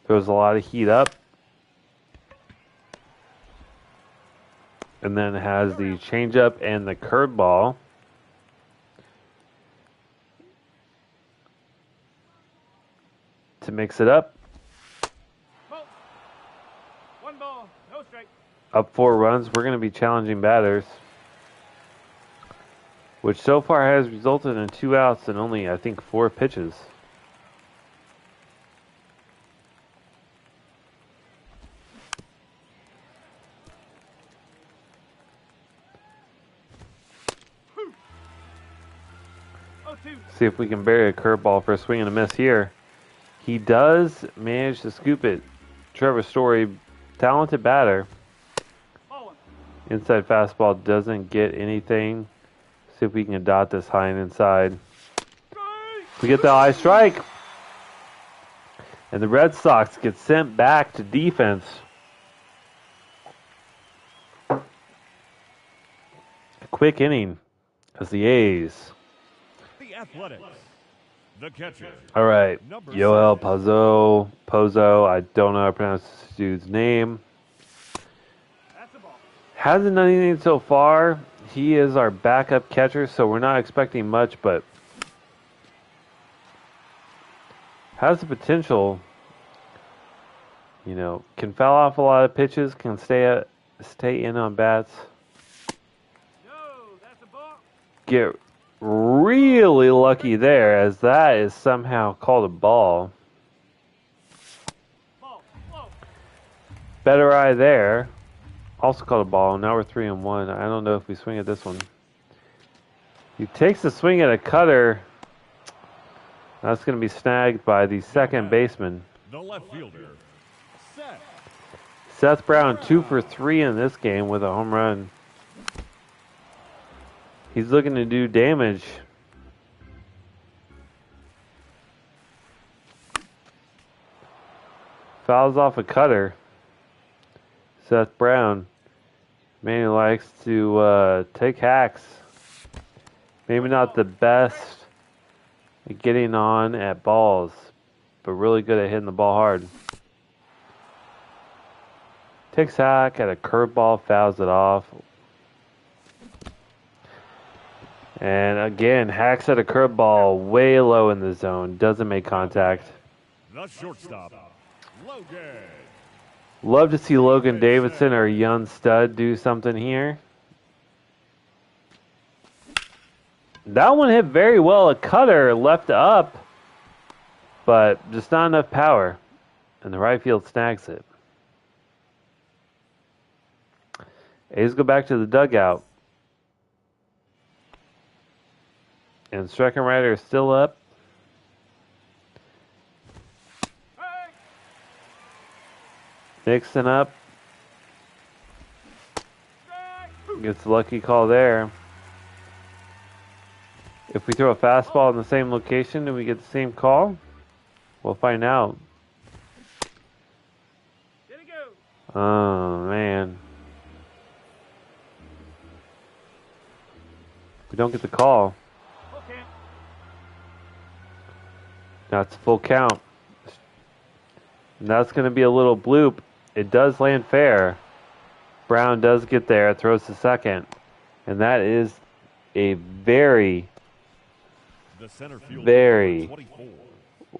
Throws a lot of heat up. And then has the changeup and the curveball. To mix it up. One ball, no strike. Up 4 runs. We're going to be challenging batters. Which so far has resulted in 2 outs and only, I think, 4 pitches. See if we can bury a curveball for a swing and a miss here. He does manage to scoop it. Trevor Story, talented batter. Inside fastball doesn't get anything. See if we can dot this high and inside. We get the high strike. And the Red Sox get sent back to defense. A quick inning as the A's. The Athletics. The catcher. All right. Yoel Pozo. I don't know how to pronounce this dude's name. Hasn't done anything so far. He is our backup catcher, so we're not expecting much, but has the potential. You know, can foul off a lot of pitches, can stay in on bats. Get really lucky there, as that is somehow called a ball. Better eye there. Also called a ball. Now we're 3-1. I don't know if we swing at this one. He takes a swing at a cutter. That's going to be snagged by the second baseman. The left fielder, Seth Brown, 2 for 3 in this game with a home run. He's looking to do damage. Fouls off a cutter. Seth Brown. Man who likes to take hacks. Maybe not the best at getting on at balls, but really good at hitting the ball hard. Takes hack at a curveball, fouls it off. And again, hacks at a curveball way low in the zone. Doesn't make contact. the shortstop, Logan. Love to see Logan Davidson, our young stud, do something here. That one hit very well. A cutter left up, but just not enough power. And the right field snags it. A's go back to the dugout. And Streckenrider is still up. Mixing up. Gets a lucky call there. If we throw a fastball in the same location, do we get the same call? We'll find out. Oh, man. We don't get the call. That's full count. And that's going to be a little bloop. It does land fair. Brown does get there, throws to second. And that is a very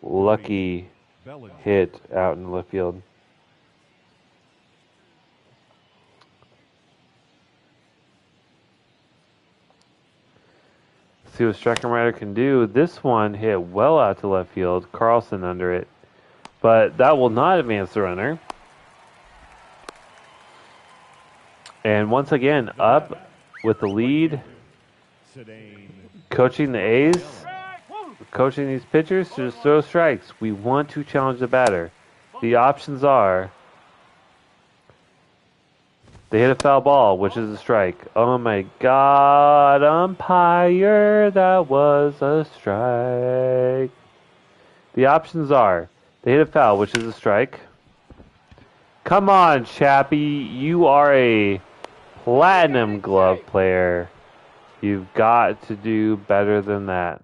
lucky hit out in left field. See what Streckenrider can do. This one hit well out to left field. Carlson under it. But that will not advance the runner. And once again, up with the lead, Sedane. coaching the A's, coaching these pitchers to just throw strikes. We want to challenge the batter. The options are they hit a foul ball, which is a strike. Oh my God, umpire, that was a strike. The options are they hit a foul, which is a strike. Come on, Chappie, you are a platinum glove player. You've got to do better than that.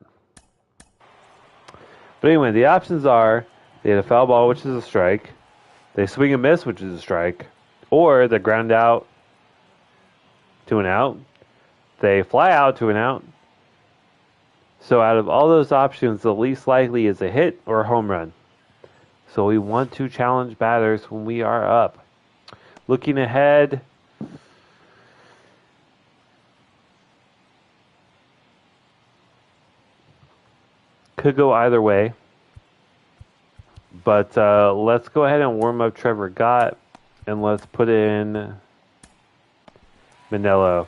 But anyway, the options are they hit a foul ball, which is a strike. They swing and miss, which is a strike. Or they ground out to an out. They fly out to an out. So out of all those options, the least likely is a hit or a home run. So we want to challenge batters when we are up. Looking ahead, could go either way. But let's go ahead and warm up Trevor Gott, and let's put in Manello.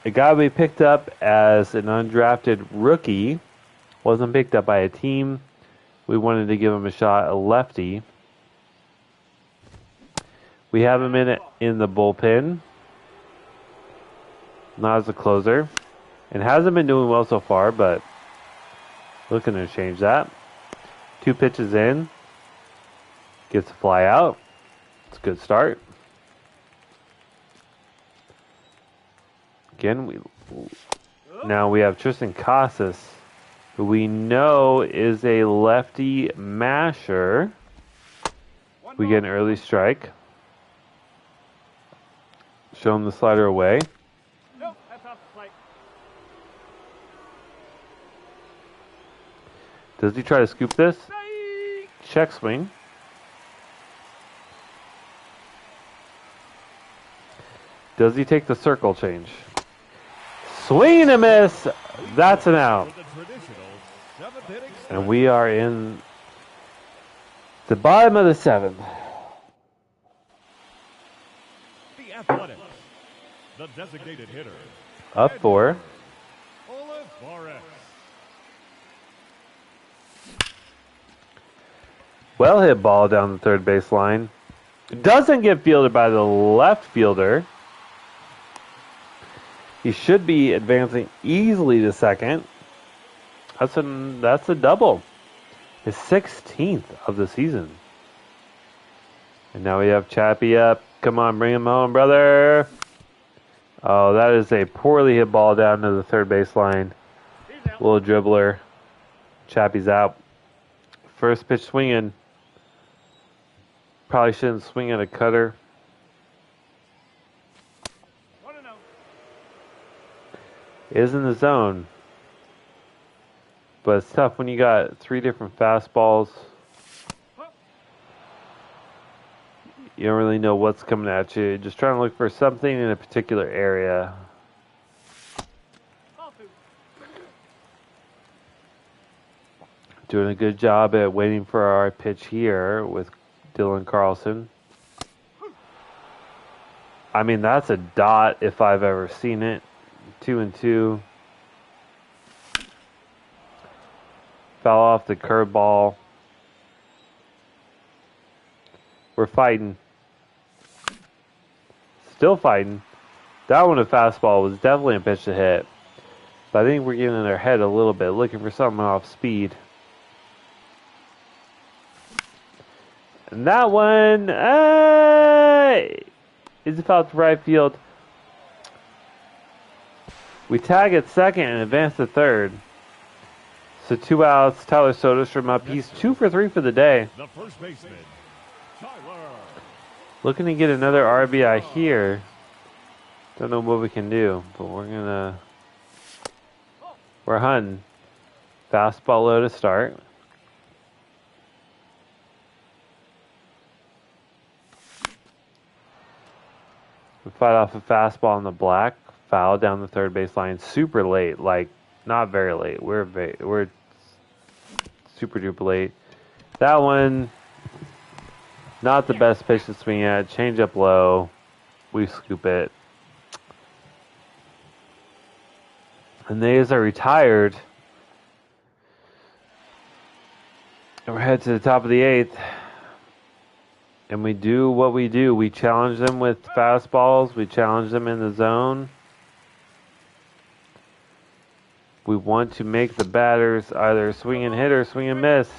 A guy we picked up as an undrafted rookie, wasn't picked up by a team. We wanted to give him a shot, a lefty. We have him in the bullpen, not as a closer, and hasn't been doing well so far, but looking to change that. 2 pitches in, gets a fly out. It's a good start. Again, now we have Tristan Casas, who we know is a lefty masher. We get an early strike. Show him the slider away. Nope, that's off the plate. Does he try to scoop this? Check swing. Does he take the circle change? Swing and a miss. That's an out. With the traditional 7th inning And we are in the bottom of the 7th. the Athletics. The designated hitter, Up 4. Olivares. Well hit ball down the third base line. Doesn't get fielded by the left fielder. He should be advancing easily to second. That's a double. His 16th of the season. And now we have Chappie up. Come on, bring him home, brother. Oh, that is a poorly hit ball down to the third base line. Little dribbler. Chappie's out. First pitch swinging. Probably shouldn't swing at a cutter. 1-0. Is in the zone. But it's tough when you got 3 different fastballs. You don't really know what's coming at you. You're just trying to look for something in a particular area. Ball 2. Doing a good job at waiting for our pitch here with Dylan Carlson. I mean, that's a dot if I've ever seen it. 2-2. Fell off the curveball. We're fighting. Still fighting. That one, a fastball, was definitely a pitch to hit. But I think we're getting in their head a little bit, looking for something off speed. And that one is about to right field. We tag at second and advance to third. So 2 outs. Tyler Soderstrom up. He's 2 for 3 for the day. The first baseman, Tyler. Looking to get another RBI here. Don't know what we can do, but we're hunting. Fastball low to start. We fight off a fastball on the black. Foul down the third base line. Super late, like not very late. We're super duper late. That one, not the best pitch to swing at. Change up low. We scoop it. And they are retired. And we're headed to the top of the 8th. And we do what we do. We challenge them with fastballs. We challenge them in the zone. We want to make the batters either swing and hit or swing and miss.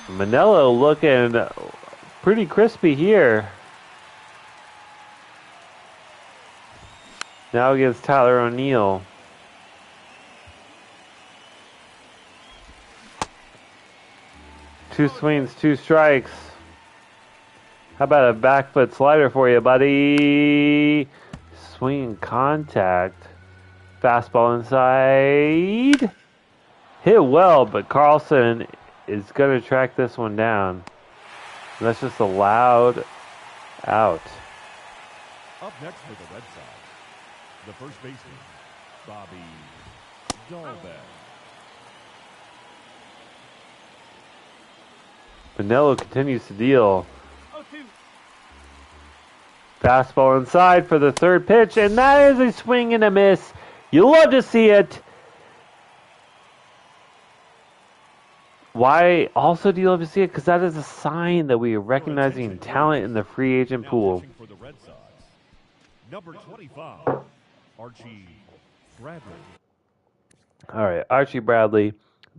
Manello looking pretty crispy here. Now against Tyler O'Neill. Two swings, 2 strikes. How about a back foot slider for you, buddy? Swing contact. Fastball inside. Hit well, but Carlson is going to track this one down. And that's just a loud out. Up next for the Red Sox, the first baseman, Bobby Dahlbeck. Manello continues to deal. Fastball inside for the 3rd pitch, and that is a swing and a miss. You love to see it. Why also do you love to see it? Because that is a sign that we are recognizing talent in the free agent pool. For the Red Sox, number 25, Archie Bradley. All right, Archie Bradley.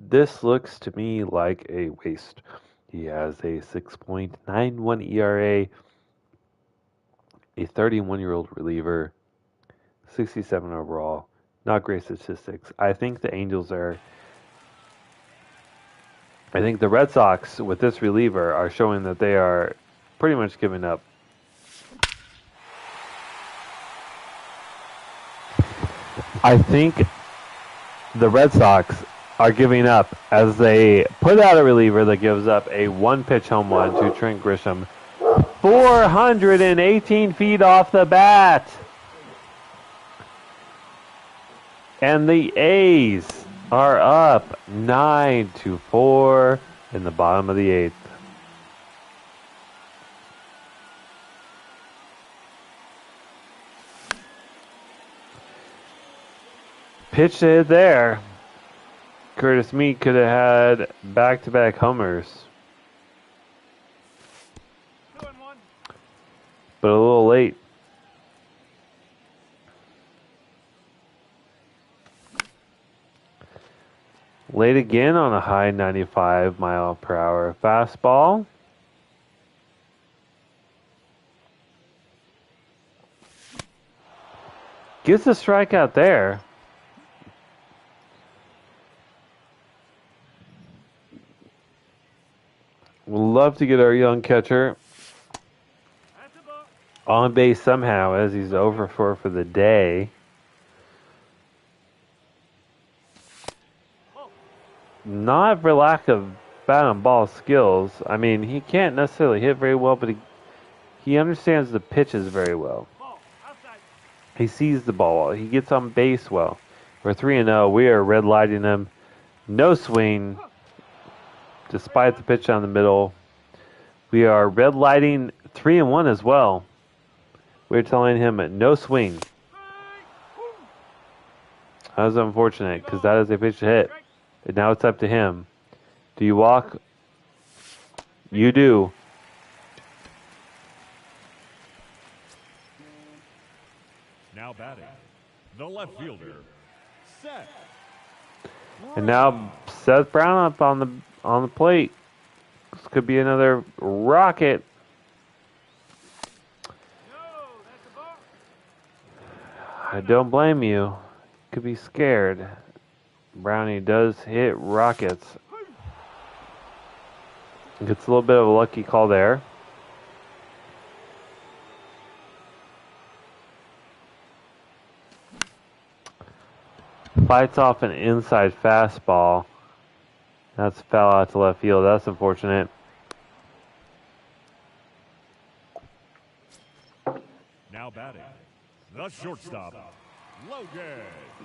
This looks to me like a waste. He has a 6.91 ERA, a 31-year-old reliever, 67 overall. Not great statistics. I think the Red Sox with this reliever are showing that they are pretty much giving up. I think the Red Sox are giving up as they put out a reliever that gives up a 1-pitch home run to Trent Grisham. 418 feet off the bat. And the A's are up 9-4 in the bottom of the 8th. Pitch to hit there. Curtis Mead could have had back-to-back homers. But a little late. Late again on a high 95 mile per hour fastball. Gets a strikeout there. We'd love to get our young catcher on base somehow as he's over for the day. Not for lack of bat and ball skills. I mean, he can't necessarily hit very well, but he understands the pitches very well. He sees the ball. He gets on base well. We're 3-0. We are red lighting him. No swing, despite the pitch on the middle. We are red lighting 3-1 as well. We're telling him no swing. That was unfortunate because that is a pitch to hit. And now it's up to him. Do you walk? You do. Now batting, the left fielder, Seth. And now Seth Brown up on the plate. This could be another rocket. I don't blame you. Could be scared. Brownie does hit rockets. Gets a little bit of a lucky call there. Fights off an inside fastball. That's foul out to left field. That's unfortunate. Now batting, the shortstop, Logan.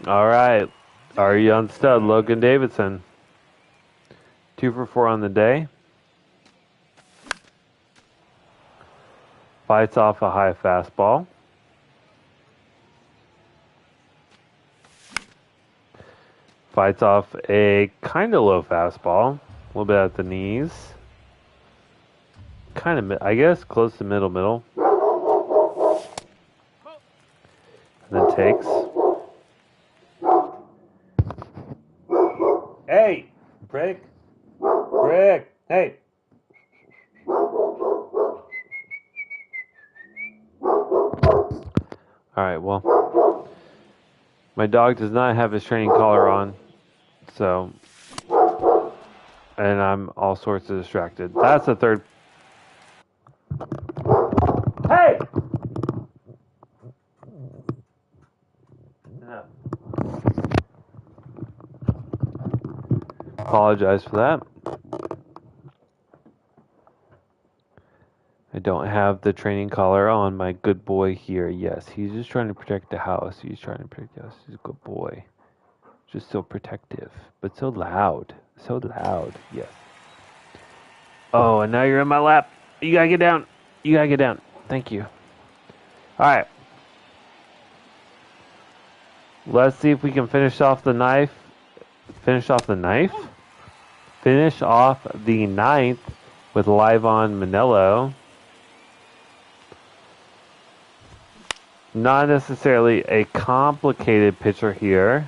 All right. Our young stud, Logan Davidson. 2 for 4 on the day. Fights off a high fastball. Fights off a kind of low fastball. A little bit at the knees. Kind of, I guess, close to middle. And then takes. Hey! Brick! Hey! Alright, well, my dog does not have his training collar on, so, and I'm all sorts of distracted. That's the third. Hey! No. Apologize for that. I don't have the training collar on my good boy here. Yes, he's just trying to protect the house. He's trying to protect us. He's a good boy. Just so protective, but so loud. So loud. Yes. Oh, and now you're in my lap. You gotta get down. You gotta get down. Thank you. Alright. Let's see if we can finish off the knife. Finish off the knife? Finish off the ninth with Livon Manello. Not necessarily a complicated pitcher here.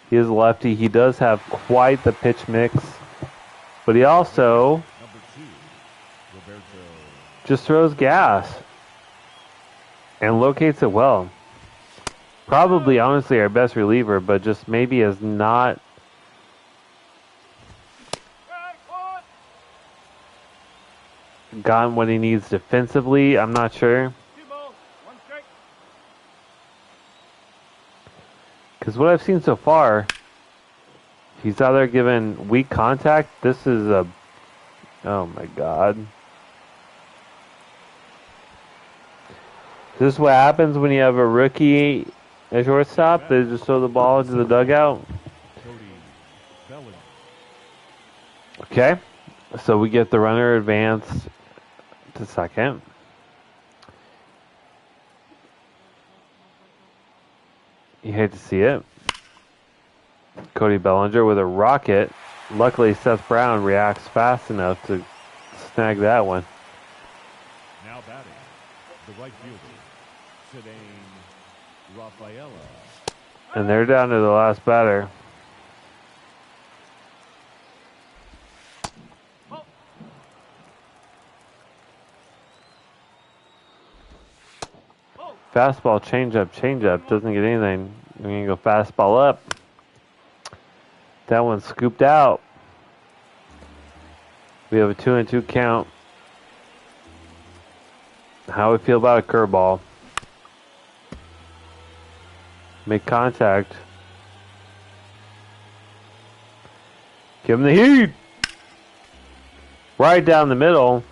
He is a lefty. He does have quite the pitch mix. But he also just throws gas and locates it well. Probably, honestly, our best reliever, but just maybe has not gotten what he needs defensively. I'm not sure. Because what I've seen so far, he's either given weak contact. This is a... Oh my god. This is what happens when you have a rookie at shortstop. They just throw the ball into the dugout. Okay. So we get the runner advance to second. You hate to see it. Cody Bellinger with a rocket. Luckily, Seth Brown reacts fast enough to snag that one. Now batting, the right fielder, Cedane Rafaela. And they're down to the last batter. Fastball, changeup. Doesn't get anything. We're going to go fastball up. That one's scooped out. We have a 2-2 count. How we feel about a curveball? Make contact. Give him the heat. Right down the middle.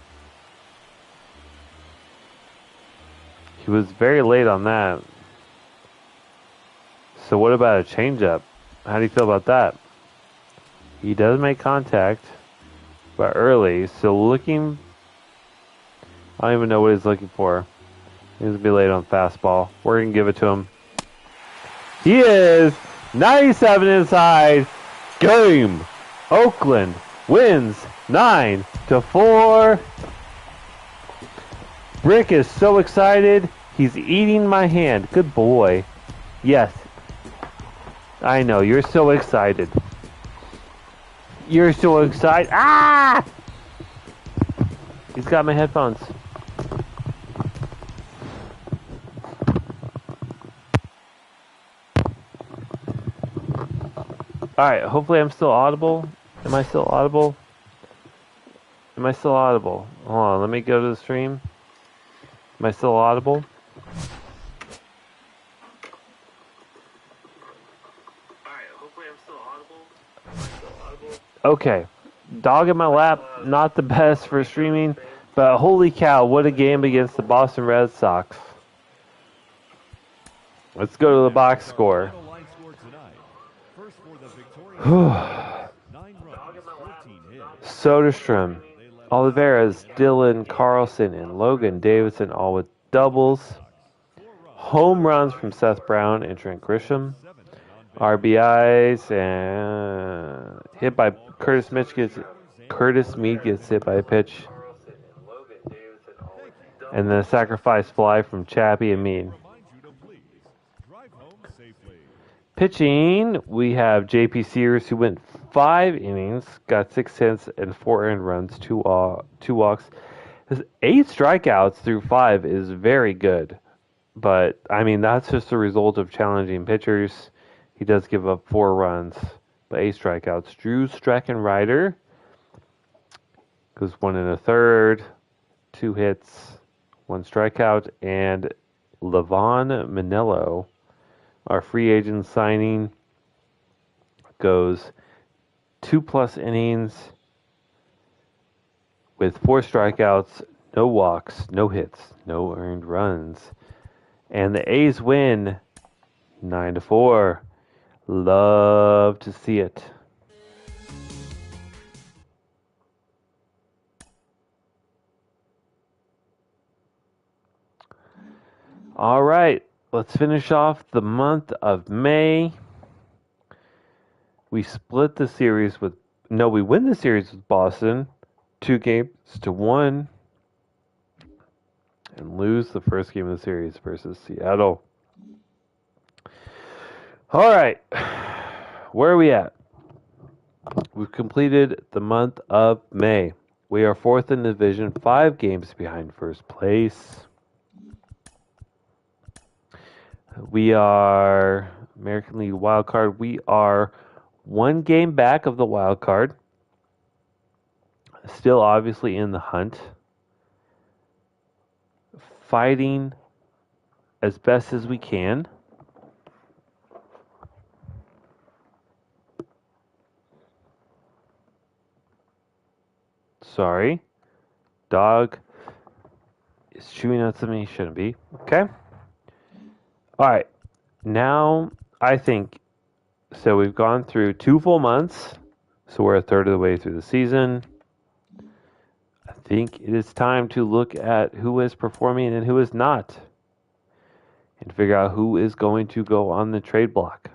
He was very late on that. So what about a changeup? How do you feel about that? He does make contact, but early. So looking... I don't even know what he's looking for. He's going to be late on fastball. We're going to give it to him. He is 97 inside. Game. Oakland wins 9-4. Rick is so excited. He's eating my hand. Good boy. Yes. I know. You're so excited. You're so excited. Ah! He's got my headphones. Alright, hopefully I'm still audible. Am I still audible? Am I still audible? Hold on, let me go to the stream. Am I still audible? Alright, hopefully I'm still audible. Am I still audible? Okay. Dog in my lap, not the best for streaming, but holy cow, what a game against the Boston Red Sox. Let's go to the box score. Soderstrom, Oliveras, Dylan Carlson, and Logan Davidson all with doubles. Home runs from Seth Brown and Trent Grisham. RBIs and hit by Curtis Mead gets hit by a pitch. And then a sacrifice fly from Chappie and Mead. Pitching, we have J.P. Sears, who went 5 innings, got 6 hits and 4 earned runs, 2 walks. His 8 strikeouts through 5 is very good. But, I mean, that's just a result of challenging pitchers. He does give up 4 runs, but 8 strikeouts. Drew Streckenrider goes 1 1/3, 2 hits, 1 strikeout. And Levon Manillo, our free agent signing, goes 2+ innings with 4 strikeouts, no walks, no hits, no earned runs. And the A's win 9-4. Love to see it. All right, let's finish off the month of May. We split the series with... No, we win the series with Boston 2-1. And lose the first game of the series versus Seattle. All right, where are we at? We've completed the month of May. We are 4th in the division, 5 games behind first place. We are American League wild card. We are 1 game back of the wild card. Still obviously in the hunt. Fighting as best as we can. Sorry. Dog is chewing on something he shouldn't be. Okay. All right. Now, I think, so we've gone through 2 full months. So we're 1/3 of the way through the season. I think it is time to look at who is performing and who is not. And figure out who is going to go on the trade block.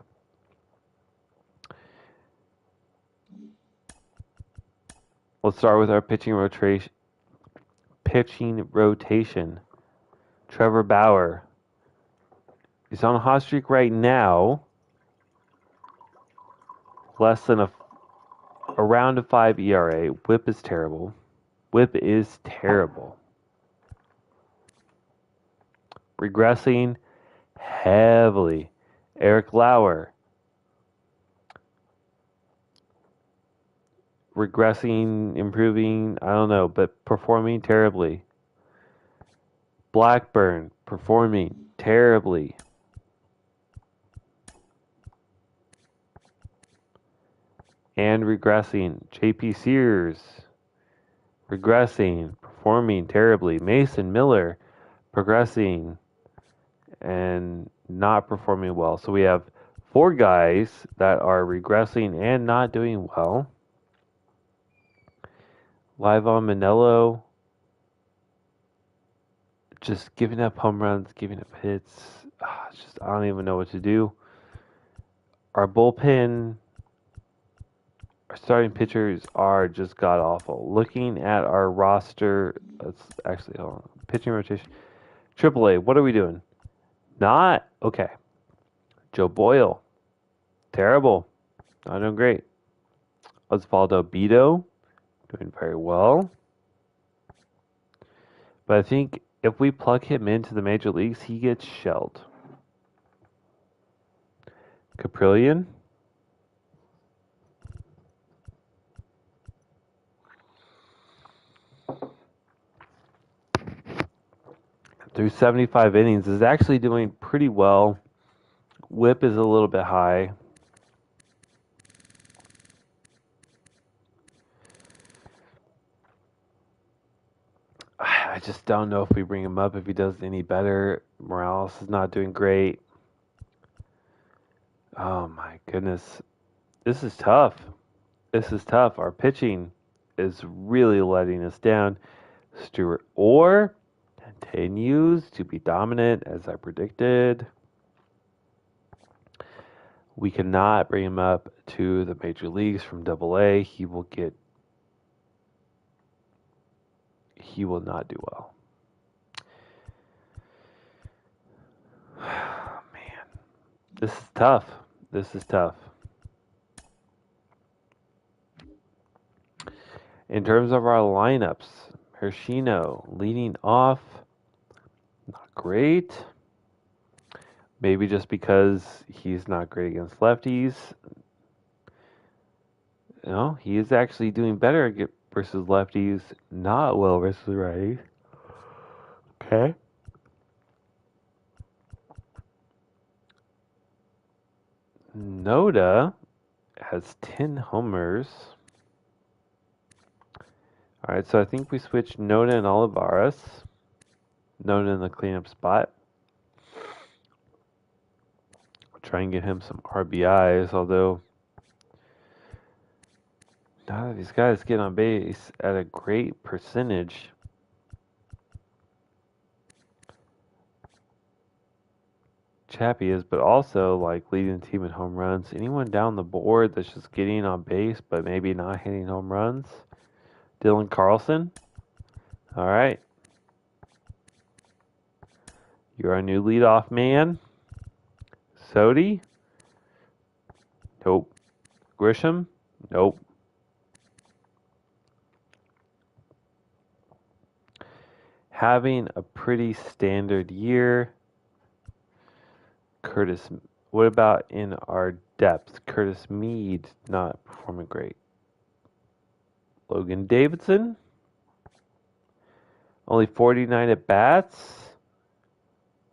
Let's start with our pitching rotation. Trevor Bauer. He's on a hot streak right now. Less than around a 5 ERA. Whip is terrible. Regressing heavily. Eric Lauer. Regressing, improving, I don't know, but performing terribly. Blackburn, performing terribly. And regressing. J.P. Sears, regressing, performing terribly. Mason Miller, progressing and not performing well. So we have 4 guys that are regressing and not doing well. Levon Manillo, just giving up home runs, giving up hits. I don't even know what to do. Our bullpen, our starting pitchers are just god awful. Looking at our roster, let's actually hold on. Pitching rotation, AAA. What are we doing? Not okay. Joe Boyle, terrible. Not doing great. Osvaldo Bido, doing very well. But I think if we plug him into the major leagues, he gets shelled. Caprillion. Through 75 innings is actually doing pretty well. Whip is a little bit high. I just don't know if we bring him up if he does any better. Morales is not doing great. Oh my goodness. This is tough. Our pitching is really letting us down. Stuart Orr continues to be dominant as I predicted. We cannot bring him up to the major leagues from Double A. He will not do well. Man, this is tough. This is tough. In terms of our lineups, Hershino leading off, not great. Maybe just because he's not great against lefties. No, he is actually doing better versus lefties, not well versus righties. Okay. Noda has 10 homers. All right, so I think we switch Noda and Olivares. Noda in the cleanup spot. Try and get him some RBIs, although none of these guys get on base at a great percentage. Chappie is, but also like leading the team in home runs. Anyone down the board that's just getting on base but maybe not hitting home runs? Dylan Carlson. All right. You're our new leadoff man. Sodi? Nope. Grisham? Nope. Having a pretty standard year. Curtis, what about in our depth? Curtis Mead not performing great. Logan Davidson, only 49 at bats.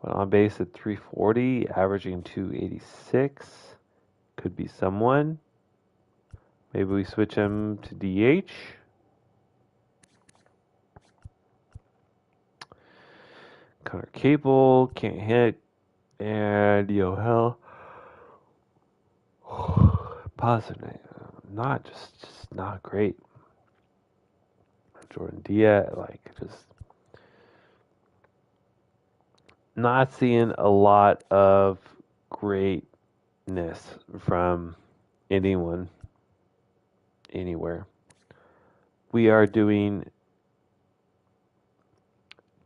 Went on base at 340, averaging 286. Could be someone. Maybe we switch him to DH. Connor Cable can't hit. And Yohel positive, not just not great. Jordan Diaz, just not seeing a lot of greatness from anyone, anywhere. We are doing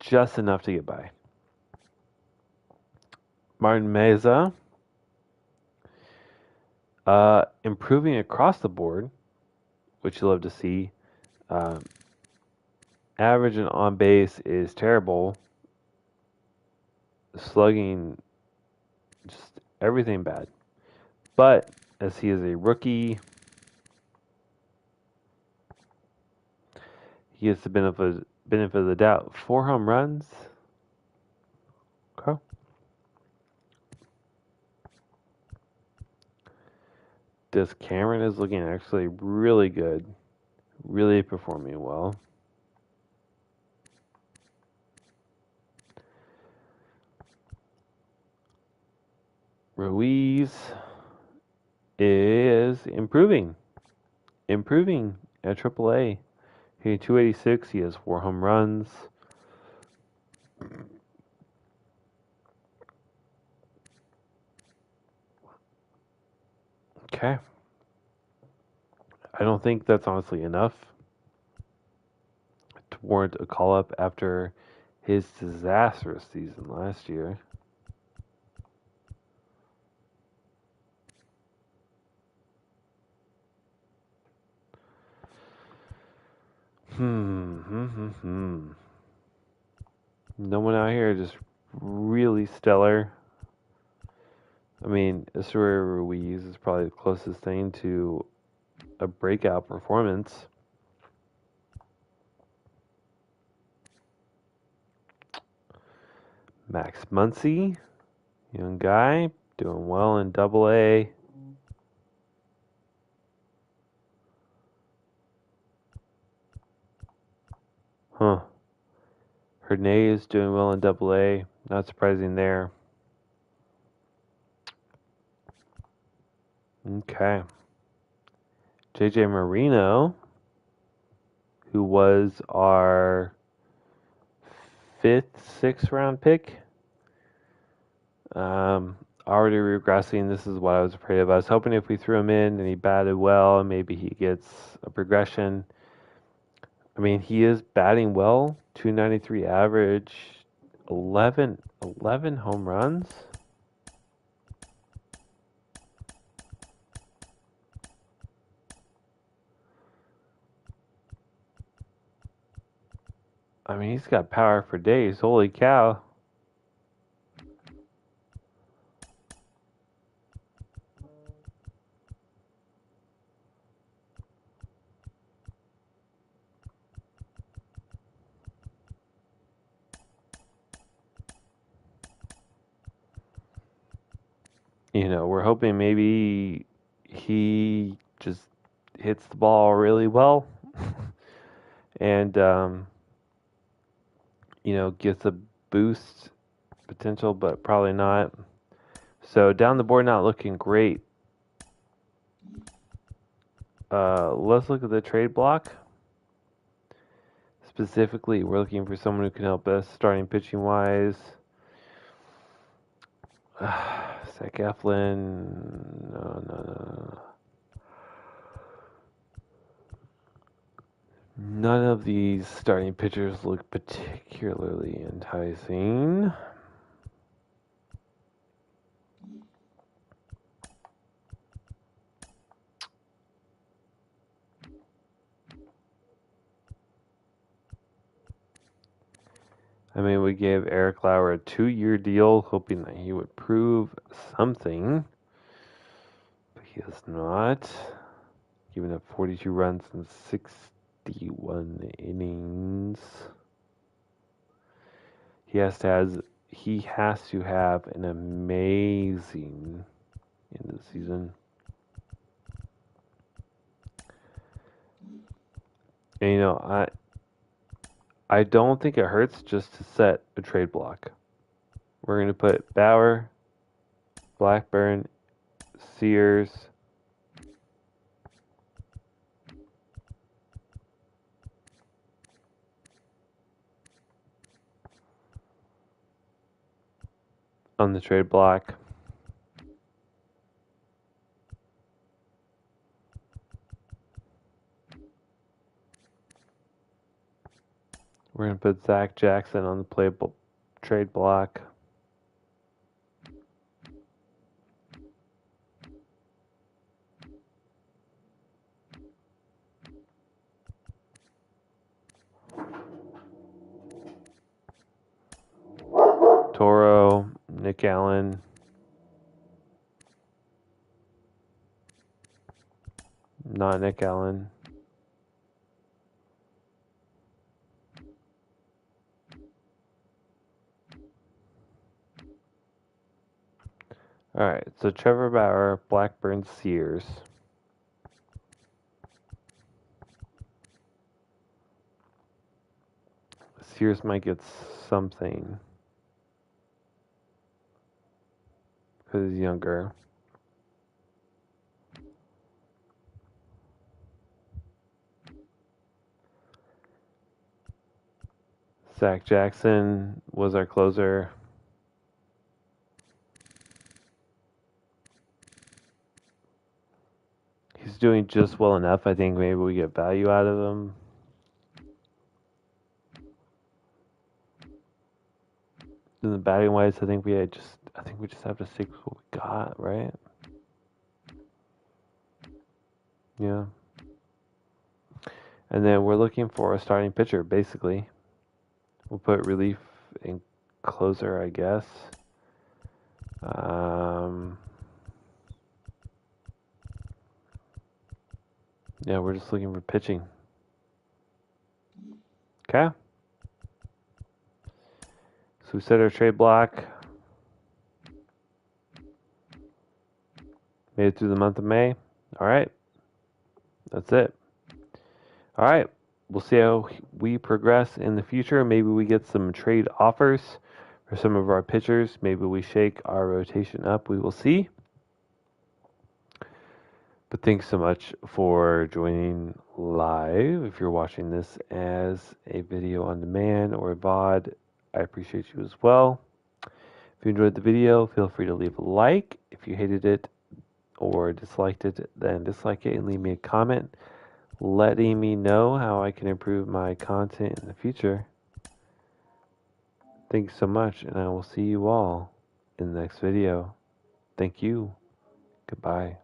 just enough to get by. Martin Meza, improving across the board, which you love to see. Average and on base is terrible. Slugging, just everything bad. But as he is a rookie, he gets the benefit of the doubt. 4 home runs. Okay. This Cameron is looking actually really good. Really performing well. Ruiz is improving at AAA. Hitting 286. He has 4 home runs. Okay. I don't think that's honestly enough to warrant a call up after his disastrous season last year. No one out here just really stellar. I mean, Esteury Ruiz is probably the closest thing to a breakout performance. Max Muncy, young guy, doing well in Double A. Hernandez doing well in Double A. Not surprising there. Okay. JJ Marino who was our fifth, sixth round pick. Already regressing. This is what I was afraid of. I was hoping if we threw him in and he batted well, maybe he gets a progression. I mean, he is batting well, 293 average, 11 home runs. I mean, he's got power for days. Holy cow. You know, we're hoping maybe he just hits the ball really well and, you know, gets a boost potential, but probably not. So down the board, not looking great. Let's look at the trade block. Specifically, we're looking for someone who can help us starting pitching wise. Zach Eflin. No. None of these starting pitchers look particularly enticing. I mean, we gave Eric Lauer a 2-year deal, hoping that he would prove something. But he has not. Giving up 42 runs in 61 innings. He has to have an amazing end of the season. And you know, I don't think it hurts just to set a trade block. We're going to put Bauer, Blackburn, Sears, on the trade block. We're going to put Zach Jackson on the trade block. Toro, Nick Allen. Not Nick Allen. Alright, so Trevor Bauer, Blackburn, Sears. Sears might get something because he's younger. Zach Jackson was our closer. He's doing just well enough. I think maybe we get value out of him. In the batting wise, I think we just have to stick with what we got, right? Yeah. And then we're looking for a starting pitcher, basically. We'll put relief and closer, I guess. Yeah, we're just looking for pitching. Okay. So we set our trade block. Made it through the month of May. All right. That's it. All right. We'll see how we progress in the future. Maybe we get some trade offers for some of our pitchers. Maybe we shake our rotation up. We will see. But thanks so much for joining live. If you're watching this as a video on demand or a VOD, I appreciate you as well. If you enjoyed the video, feel free to leave a like. If you hated it or disliked it, then dislike it and leave me a comment letting me know how I can improve my content in the future. Thanks so much, and I will see you all in the next video. Thank you. Goodbye.